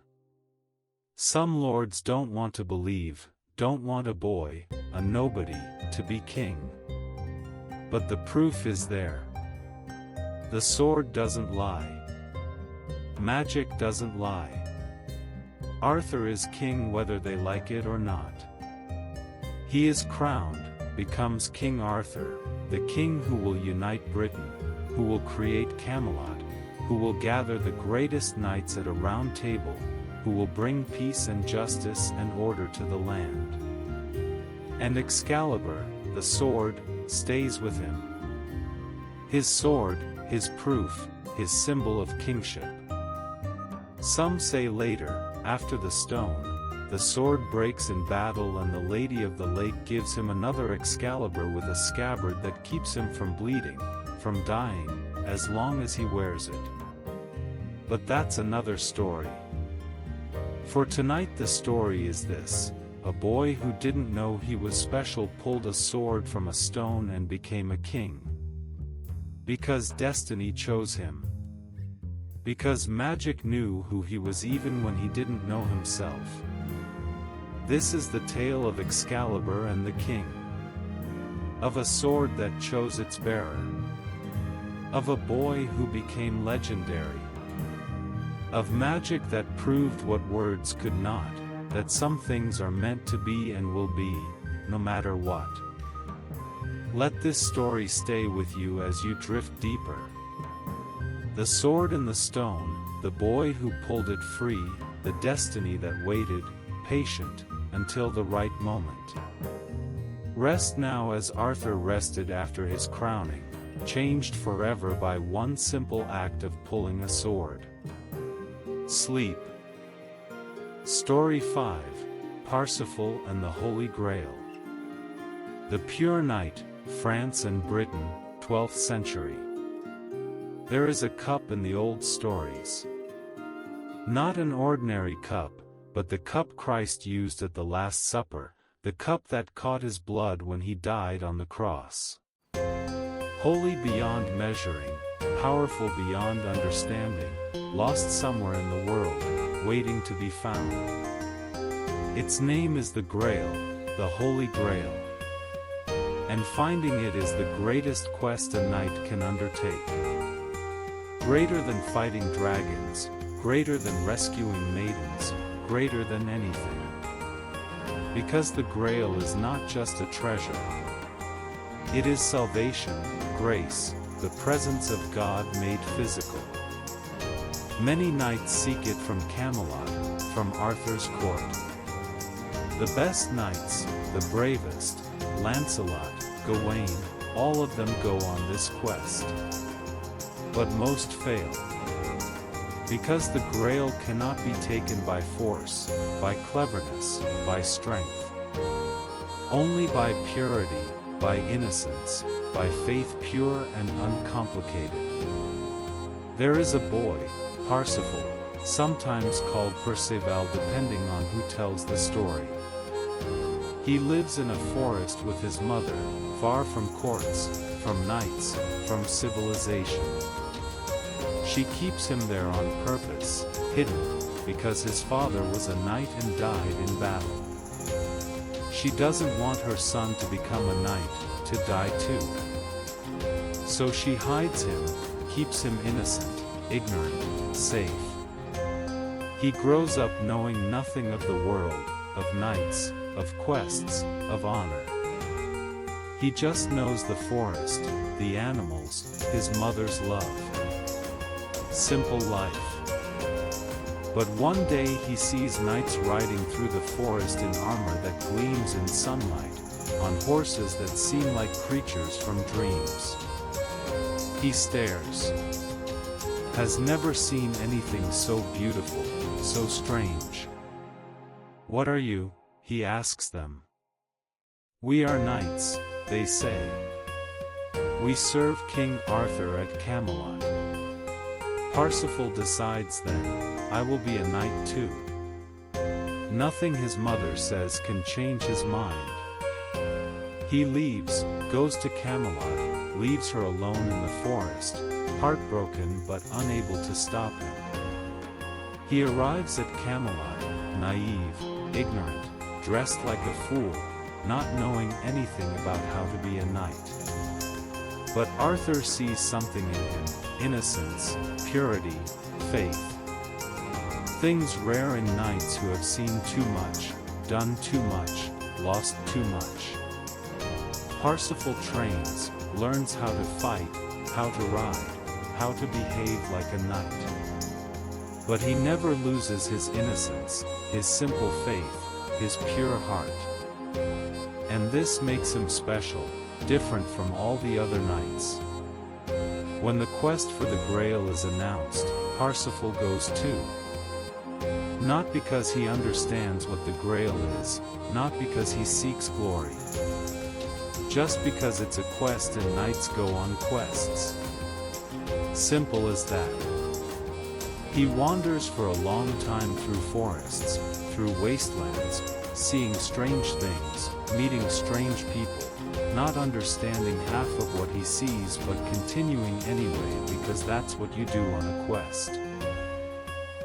Some lords don't want to believe, don't want a boy, a nobody, to be king. But the proof is there. The sword doesn't lie. Magic doesn't lie. Arthur is king whether they like it or not. He is crowned, becomes King Arthur, the king who will unite Britain, who will create Camelot, who will gather the greatest knights at a round table, who will bring peace and justice and order to the land. And Excalibur, the sword, stays with him. His sword, his proof, his symbol of kingship. Some say later, after the stone, the sword breaks in battle and the Lady of the Lake gives him another Excalibur with a scabbard that keeps him from bleeding, from dying, as long as he wears it. But that's another story. For tonight the story is this: a boy who didn't know he was special pulled a sword from a stone and became a king. Because destiny chose him. Because magic knew who he was even when he didn't know himself. This is the tale of Excalibur and the king. Of a sword that chose its bearer. Of a boy who became legendary. Of magic that proved what words could not, that some things are meant to be and will be, no matter what. Let this story stay with you as you drift deeper. The sword and the stone, the boy who pulled it free, the destiny that waited, patient, until the right moment. Rest now as Arthur rested after his crowning, changed forever by one simple act of pulling a sword. Sleep. Story 5, Parsifal and the Holy Grail. The Pure Night, France and Britain, 12th century. There is a cup in the old stories. Not an ordinary cup, but the cup Christ used at the Last Supper, the cup that caught his blood when he died on the cross. Holy beyond measuring, powerful beyond understanding, lost somewhere in the world, waiting to be found. Its name is the Grail, the Holy Grail. And finding it is the greatest quest a knight can undertake. Greater than fighting dragons, greater than rescuing maidens, greater than anything. Because the Grail is not just a treasure. It is salvation, grace, the presence of God made physical. Many knights seek it from Camelot, from Arthur's court. The best knights, the bravest, Lancelot, Gawain, all of them go on this quest. But most fail. Because the Grail cannot be taken by force, by cleverness, by strength. Only by purity, by innocence, by faith pure and uncomplicated. There is a boy, Parsifal, sometimes called Perceval depending on who tells the story. He lives in a forest with his mother, far from courts, from knights, from civilization. She keeps him there on purpose, hidden, because his father was a knight and died in battle. She doesn't want her son to become a knight, to die too. So she hides him, keeps him innocent, ignorant, safe. He grows up knowing nothing of the world, of knights, of quests, of honor. He just knows the forest, the animals, his mother's love. Simple life. But one day he sees knights riding through the forest in armor that gleams in sunlight, on horses that seem like creatures from dreams. He stares. Has never seen anything so beautiful, so strange. What are you? He asks them. We are knights, they say. We serve King Arthur at Camelot. Parsifal decides then, I will be a knight too. Nothing his mother says can change his mind. He leaves, goes to Camelot, leaves her alone in the forest, heartbroken but unable to stop him. He arrives at Camelot, naive, ignorant, dressed like a fool, not knowing anything about how to be a knight. But Arthur sees something in him, innocence, purity, faith. Things rare in knights who have seen too much, done too much, lost too much. Parsifal trains, learns how to fight, how to ride, how to behave like a knight. But he never loses his innocence, his simple faith, his pure heart. And this makes him special, different from all the other knights. When the quest for the Grail is announced, Parsifal goes too. Not because he understands what the Grail is, not because he seeks glory. Just because it's a quest and knights go on quests. Simple as that. He wanders for a long time through forests, through wastelands, seeing strange things, meeting strange people, not understanding half of what he sees but continuing anyway because that's what you do on a quest.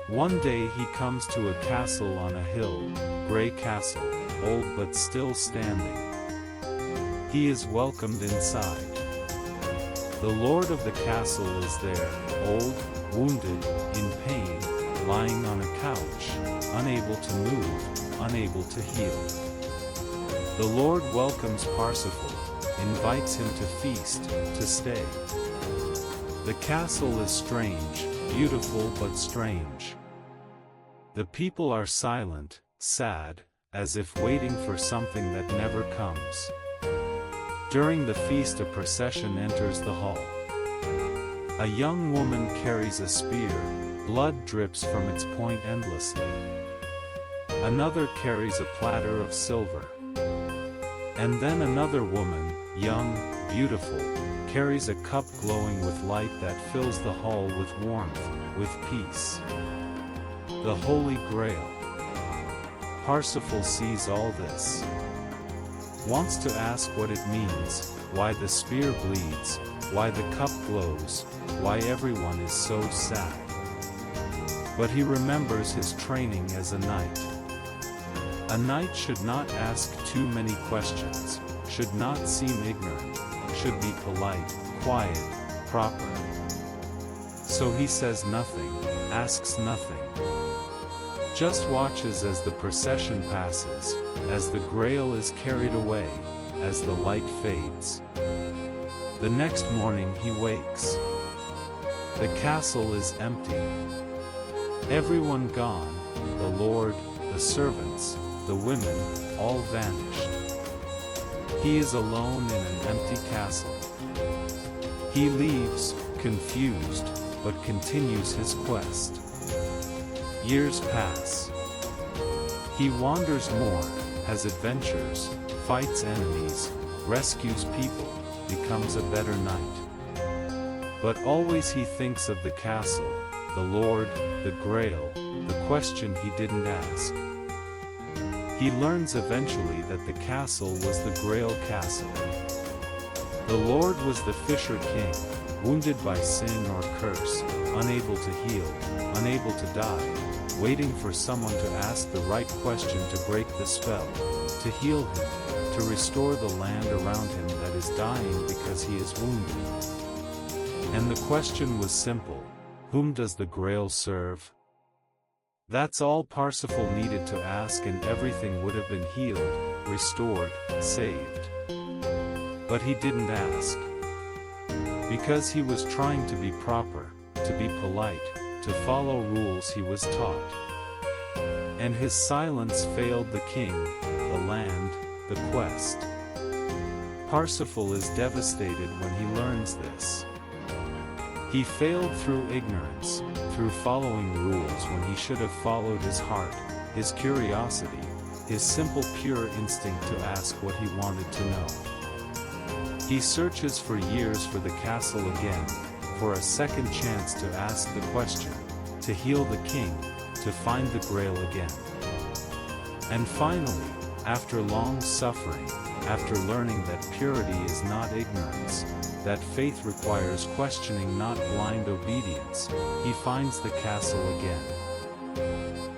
One day he comes to a castle on a hill, gray castle, old but still standing. He is welcomed inside. The lord of the castle is there, old, wounded, in pain, lying on a couch, unable to move, unable to heal. The Lord welcomes Parsifal, invites him to feast, to stay. The castle is strange, beautiful but strange. The people are silent, sad, as if waiting for something that never comes. During the feast a procession enters the hall. A young woman carries a spear, blood drips from its point endlessly. Another carries a platter of silver. And then another woman, young, beautiful, carries a cup glowing with light that fills the hall with warmth, with peace. The Holy Grail. Parsifal sees all this. Wants to ask what it means, why the spear bleeds, why the cup glows, why everyone is so sad. But he remembers his training as a knight. A knight should not ask too many questions, should not seem ignorant, should be polite, quiet, proper. So he says nothing, asks nothing. Just watches as the procession passes, as the Grail is carried away, as the light fades. The next morning he wakes. The castle is empty. Everyone gone, the lord, the servants, the women, all vanished. He is alone in an empty castle. He leaves, confused, but continues his quest. Years pass. He wanders more, has adventures, fights enemies, rescues people, becomes a better knight. But always he thinks of the castle, the Lord, the Grail, the question he didn't ask. He learns eventually that the castle was the Grail castle. The Lord was the Fisher King, wounded by sin or curse, unable to heal, unable to die, waiting for someone to ask the right question to break the spell, to heal him, to restore the land around him that is dying because he is wounded. And the question was simple: whom does the Grail serve? That's all Parsifal needed to ask, and everything would have been healed, restored, saved. But he didn't ask. Because he was trying to be proper, to be polite, to follow rules he was taught. And his silence failed the king, the land, the quest. Parsifal is devastated when he learns this. He failed through ignorance, through following rules when he should have followed his heart, his curiosity, his simple pure instinct to ask what he wanted to know. He searches for years for the castle again, for a second chance to ask the question, to heal the king, to find the Grail again. And finally, after long suffering, after learning that purity is not ignorance, that faith requires questioning not blind obedience, he finds the castle again.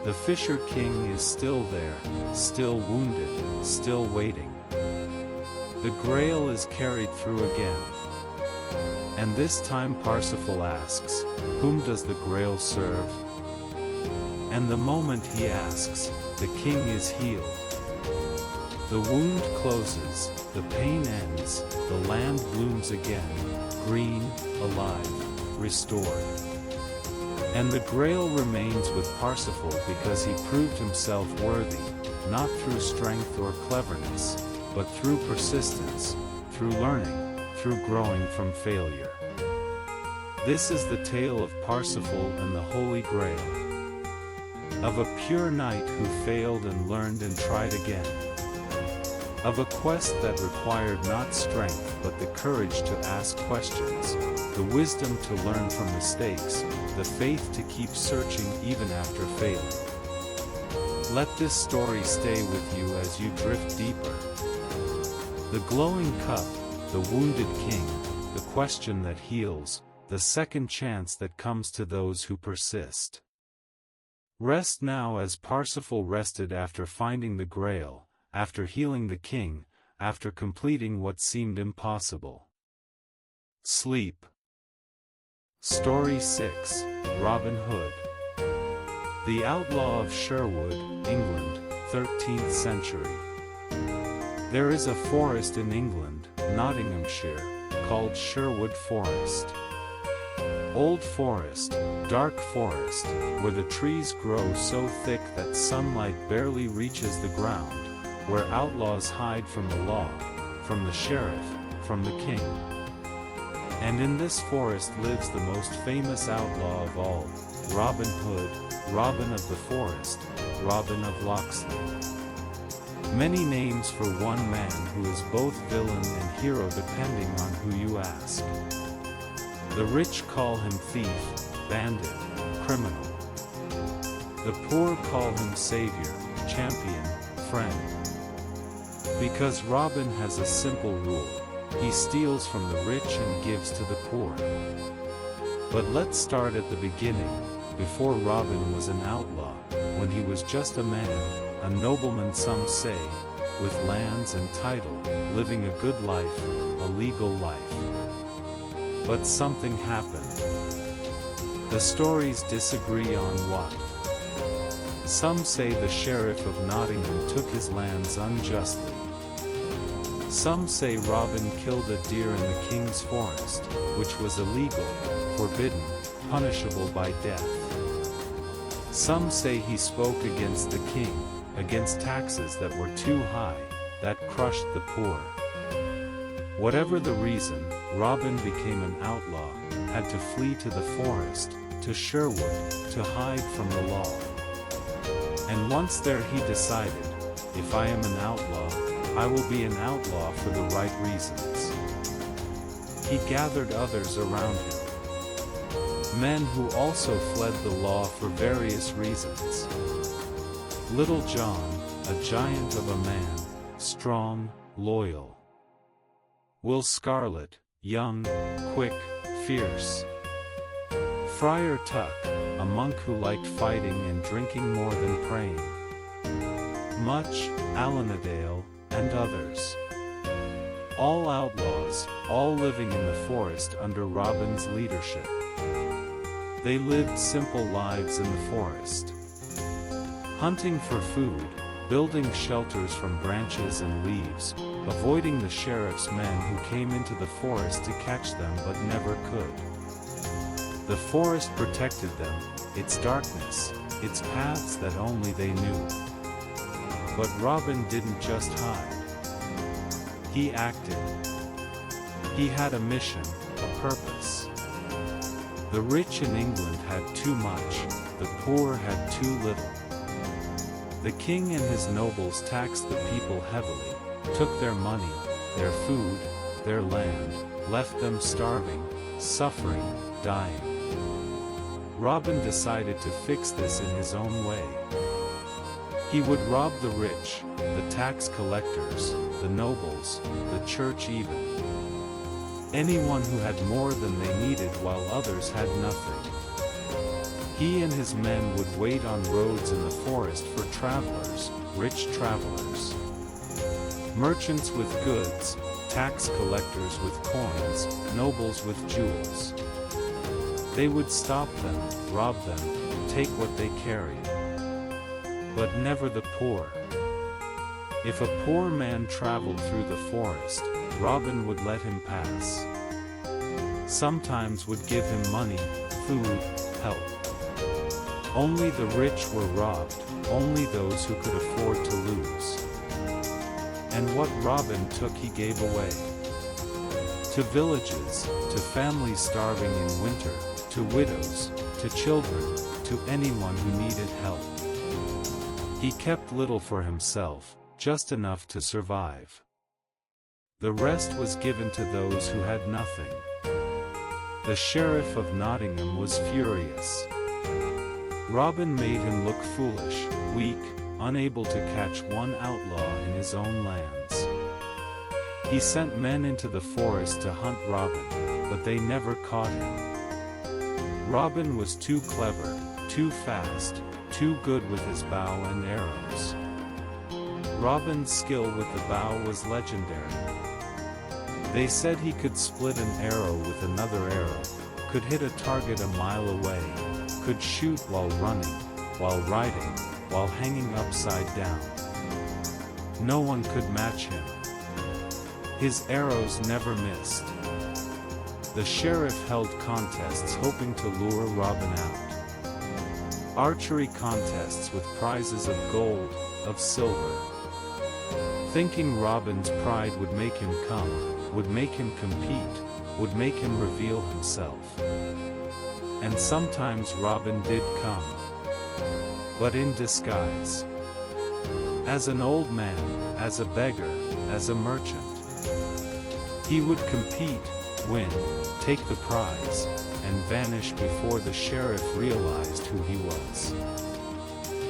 The Fisher King is still there, still wounded, still waiting. The Grail is carried through again. And this time Parsifal asks, whom does the Grail serve? And the moment he asks, the king is healed. The wound closes, the pain ends, the land blooms again, green, alive, restored. And the Grail remains with Parsifal because he proved himself worthy, not through strength or cleverness, but through persistence, through learning, through growing from failure. This is the tale of Parsifal and the Holy Grail. Of a pure knight who failed and learned and tried again. Of a quest that required not strength but the courage to ask questions, the wisdom to learn from mistakes, the faith to keep searching even after failing. Let this story stay with you as you drift deeper. The glowing cup, the wounded king, the question that heals, the second chance that comes to those who persist. Rest now as Parsifal rested after finding the Grail, after healing the king, after completing what seemed impossible. Sleep. Story 6, Robin Hood. The Outlaw of Sherwood, England, 13th century. There is a forest in England, Nottinghamshire, called Sherwood Forest. Old forest, dark forest, where the trees grow so thick that sunlight barely reaches the ground, where outlaws hide from the law, from the sheriff, from the king. And in this forest lives the most famous outlaw of all, Robin Hood, Robin of the Forest, Robin of Locksley. Many names for one man who is both villain and hero depending on who you ask. The rich call him thief, bandit, criminal. The poor call him savior, champion, friend. Because Robin has a simple rule, he steals from the rich and gives to the poor. But let's start at the beginning, before Robin was an outlaw, when he was just a man, a nobleman some say, with lands and title, living a good life, a legal life. But something happened. The stories disagree on what. Some say the sheriff of Nottingham took his lands unjustly. Some say Robin killed a deer in the king's forest, which was illegal, forbidden, punishable by death. Some say he spoke against the king, against taxes that were too high, that crushed the poor. Whatever the reason, Robin became an outlaw, had to flee to the forest, to Sherwood, to hide from the law. And once there he decided, if I am an outlaw, I will be an outlaw for the right reasons. He gathered others around him. Men who also fled the law for various reasons. Little John, a giant of a man, strong, loyal. Will Scarlet, young, quick, fierce. Friar Tuck, a monk who liked fighting and drinking more than praying. Much, Alanadale, and others. All outlaws, all living in the forest under Robin's leadership. They lived simple lives in the forest. Hunting for food, building shelters from branches and leaves, avoiding the sheriff's men who came into the forest to catch them but never could. The forest protected them, its darkness, its paths that only they knew. But Robin didn't just hide. He acted. He had a mission, a purpose. The rich in England had too much, the poor had too little. The king and his nobles taxed the people heavily, took their money, their food, their land, left them starving, suffering, dying. Robin decided to fix this in his own way. He would rob the rich, the tax collectors, the nobles, the church even. Anyone who had more than they needed while others had nothing. He and his men would wait on roads in the forest for travelers, rich travelers. Merchants with goods, tax collectors with coins, nobles with jewels. They would stop them, rob them, take what they carried. But never the poor. If a poor man traveled through the forest, Robin would let him pass. sometimes would give him money, food, help. Only the rich were robbed, only those who could afford to lose. And what Robin took he gave away. To villages, to families starving in winter, to widows, to children, to anyone who needed help. He kept little for himself, just enough to survive. The rest was given to those who had nothing. The sheriff of Nottingham was furious. Robin made him look foolish, weak, unable to catch one outlaw in his own lands. He sent men into the forest to hunt Robin, but they never caught him. Robin was too clever, too fast, too good with his bow and arrows. Robin's skill with the bow was legendary. They said he could split an arrow with another arrow, could hit a target a mile away, could shoot while running, while riding, while hanging upside down. No one could match him. His arrows never missed. The sheriff held contests hoping to lure Robin out. Archery contests with prizes of gold, of silver. Thinking Robin's pride would make him come, would make him compete, would make him reveal himself. And sometimes Robin did come. But in disguise. As an old man, as a beggar, as a merchant. He would compete, win, take the prize, and vanish before the sheriff realized who he was.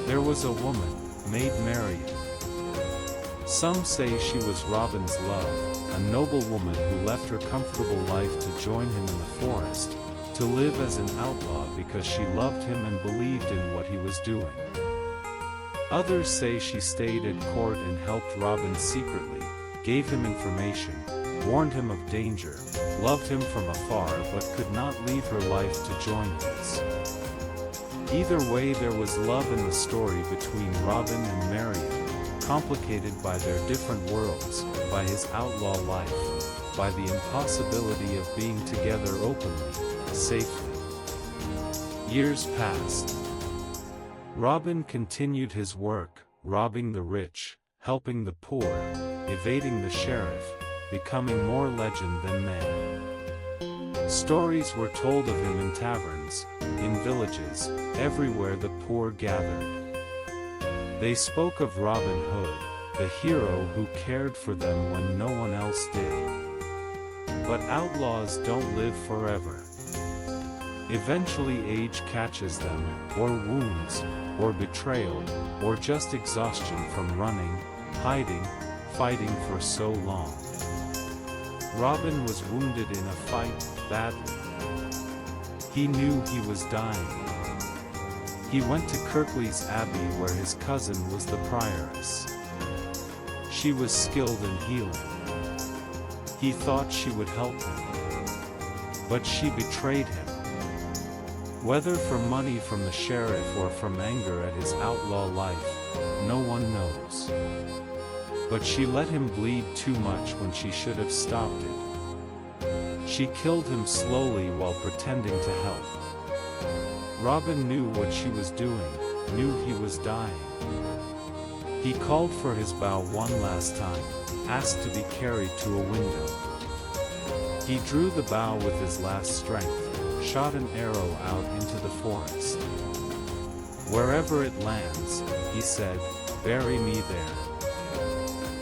There was a woman, Maid Marian. Some say she was Robin's love, a noble woman who left her comfortable life to join him in the forest, to live as an outlaw because she loved him and believed in what he was doing. Others say she stayed at court and helped Robin secretly, gave him information, warned him of danger, loved him from afar but could not leave her life to join his. Either way, there was love in the story between Robin and Marian, complicated by their different worlds, by his outlaw life, by the impossibility of being together openly, safely. Years passed. Robin continued his work, robbing the rich, helping the poor, evading the sheriff, becoming more legend than man. Stories were told of him in taverns, in villages, everywhere the poor gathered. They spoke of Robin Hood, the hero who cared for them when no one else did. But outlaws don't live forever. Eventually age catches them, or wounds, or betrayal, or just exhaustion from running, hiding, fighting for so long. Robin was wounded in a fight, badly. He knew he was dying. He went to Kirklees Abbey where his cousin was the prioress. She was skilled in healing. He thought she would help him. But she betrayed him. Whether for money from the sheriff or from anger at his outlaw life, no one knows. But she let him bleed too much when she should have stopped it. She killed him slowly while pretending to help. Robin knew what she was doing, knew he was dying. He called for his bow one last time, asked to be carried to a window. He drew the bow with his last strength, shot an arrow out into the forest. Wherever it lands, he said, bury me there.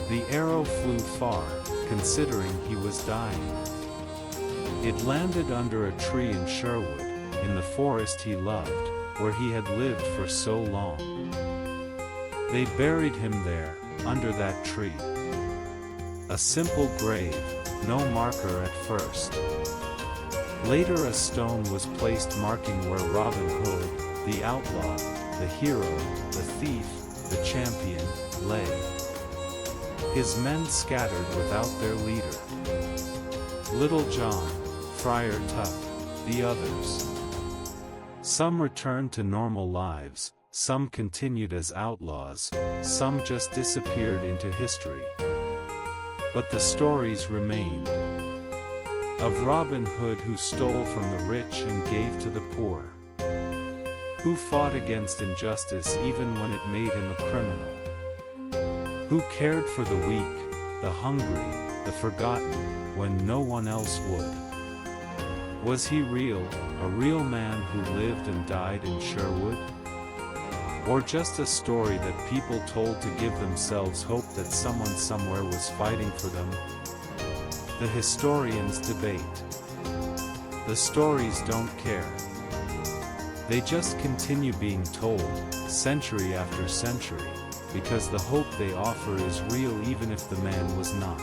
The arrow flew far, considering he was dying. It landed under a tree in Sherwood, in the forest he loved, where he had lived for so long. They buried him there, under that tree. A simple grave, no marker at first. Later a stone was placed marking where Robin Hood, the outlaw, the hero, the thief, the champion, lay. His men scattered without their leader. Little John, Friar Tuck, the others. Some returned to normal lives, some continued as outlaws, some just disappeared into history. But the stories remained. Of Robin Hood who stole from the rich and gave to the poor. Who fought against injustice even when it made him a criminal. Who cared for the weak, the hungry, the forgotten, when no one else would. Was he real, a real man who lived and died in Sherwood? Or just a story that people told to give themselves hope that someone somewhere was fighting for them? The historians debate. The stories don't care. They just continue being told, century after century, because the hope they offer is real even if the man was not.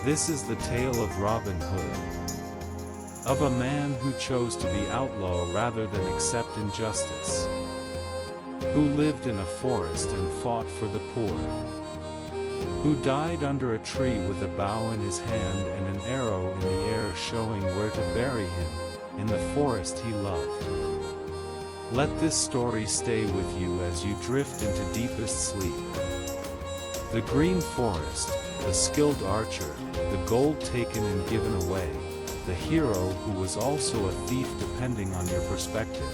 This is the tale of Robin Hood. Of a man who chose to be outlaw rather than accept injustice. Who lived in a forest and fought for the poor. Who died under a tree with a bough in his hand and an arrow in the air showing where to bury him, in the forest he loved. Let this story stay with you as you drift into deepest sleep. The green forest, the skilled archer, the gold taken and given away, the hero who was also a thief depending on your perspective.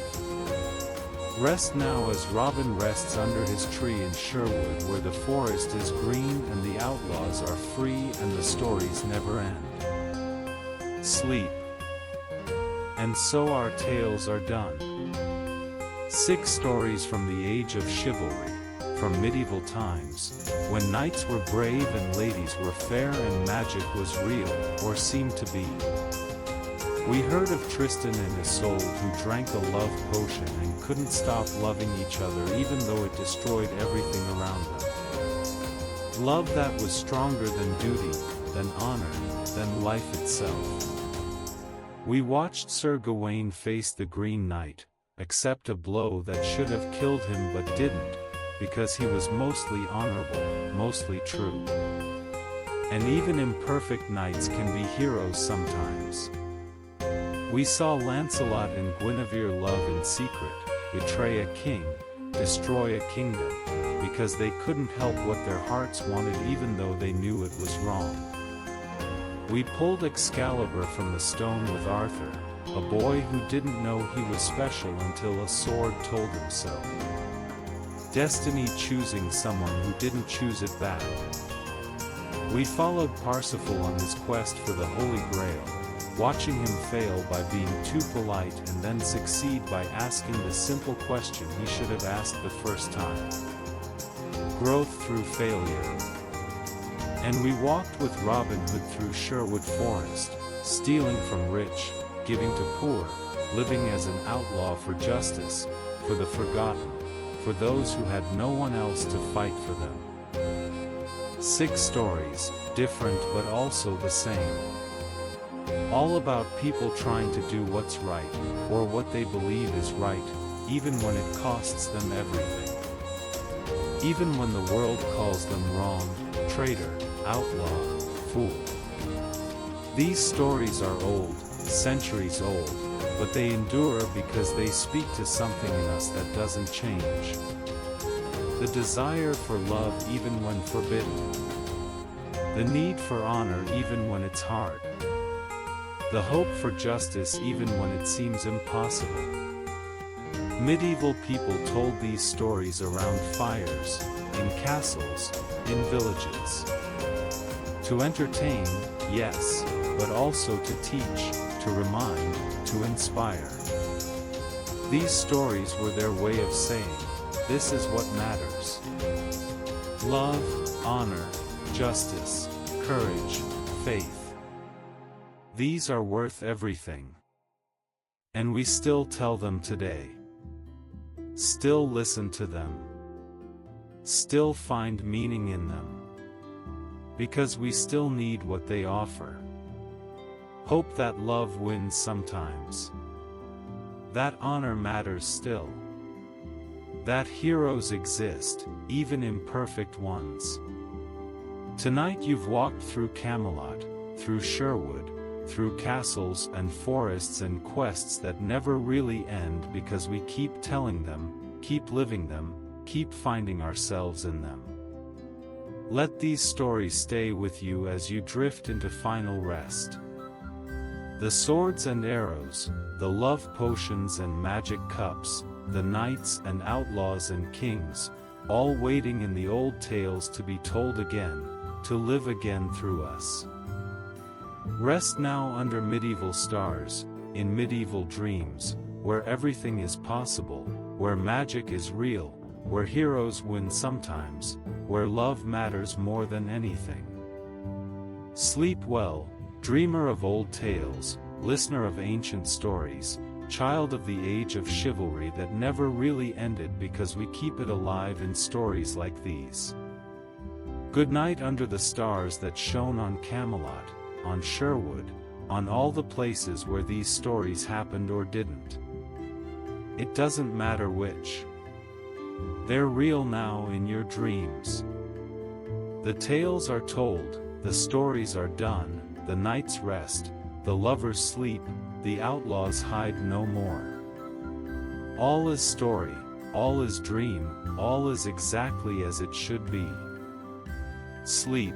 Rest now as Robin rests under his tree in Sherwood where the forest is green and the outlaws are free and the stories never end. Sleep. And so our tales are done. 6 stories from the age of chivalry, from medieval times, when knights were brave and ladies were fair and magic was real, or seemed to be. We heard of Tristan and Isolde who drank a love potion and couldn't stop loving each other even though it destroyed everything around them. Love that was stronger than duty, than honor, than life itself. We watched Sir Gawain face the Green Knight, accept a blow that should have killed him but didn't, because he was mostly honorable, mostly true. And even imperfect knights can be heroes sometimes. We saw Lancelot and Guinevere love in secret, betray a king, destroy a kingdom, because they couldn't help what their hearts wanted even though they knew it was wrong. We pulled Excalibur from the stone with Arthur, a boy who didn't know he was special until a sword told him so. Destiny choosing someone who didn't choose it back. We followed Parsifal on his quest for the Holy Grail, watching him fail by being too polite and then succeed by asking the simple question he should have asked the first time. Growth through failure. And we walked with Robin Hood through Sherwood Forest, stealing from rich, giving to poor, living as an outlaw for justice, for the forgotten, for those who had no one else to fight for them. 6 stories, different but also the same. All about people trying to do what's right, or what they believe is right, even when it costs them everything. Even when the world calls them wrong, traitor, outlaw, fool. These stories are old, centuries old, but they endure because they speak to something in us that doesn't change. The desire for love even when forbidden. The need for honor even when it's hard. The hope for justice even when it seems impossible. Medieval people told these stories around fires, in castles, in villages. To entertain, yes, but also to teach, to remind, to inspire. These stories were their way of saying, this is what matters. Love, honor, justice, courage, faith. These are worth everything. And we still tell them today. Still listen to them. Still find meaning in them. Because we still need what they offer. Hope that love wins sometimes. That honor matters still. That heroes exist, even imperfect ones. Tonight you've walked through Camelot, through Sherwood, through castles and forests and quests that never really end because we keep telling them, keep living them, keep finding ourselves in them. Let these stories stay with you as you drift into final rest. The swords and arrows, the love potions and magic cups, the knights and outlaws and kings, all waiting in the old tales to be told again, to live again through us. Rest now under medieval stars, in medieval dreams, where everything is possible, where magic is real, where heroes win sometimes, where love matters more than anything. Sleep well, dreamer of old tales, listener of ancient stories, child of the age of chivalry that never really ended because we keep it alive in stories like these. Good night under the stars that shone on Camelot, on Sherwood, on all the places where these stories happened or didn't. It doesn't matter which. They're real now in your dreams. The tales are told, the stories are done, the knights rest, the lovers sleep, the outlaws hide no more. All is story, all is dream, all is exactly as it should be. Sleep.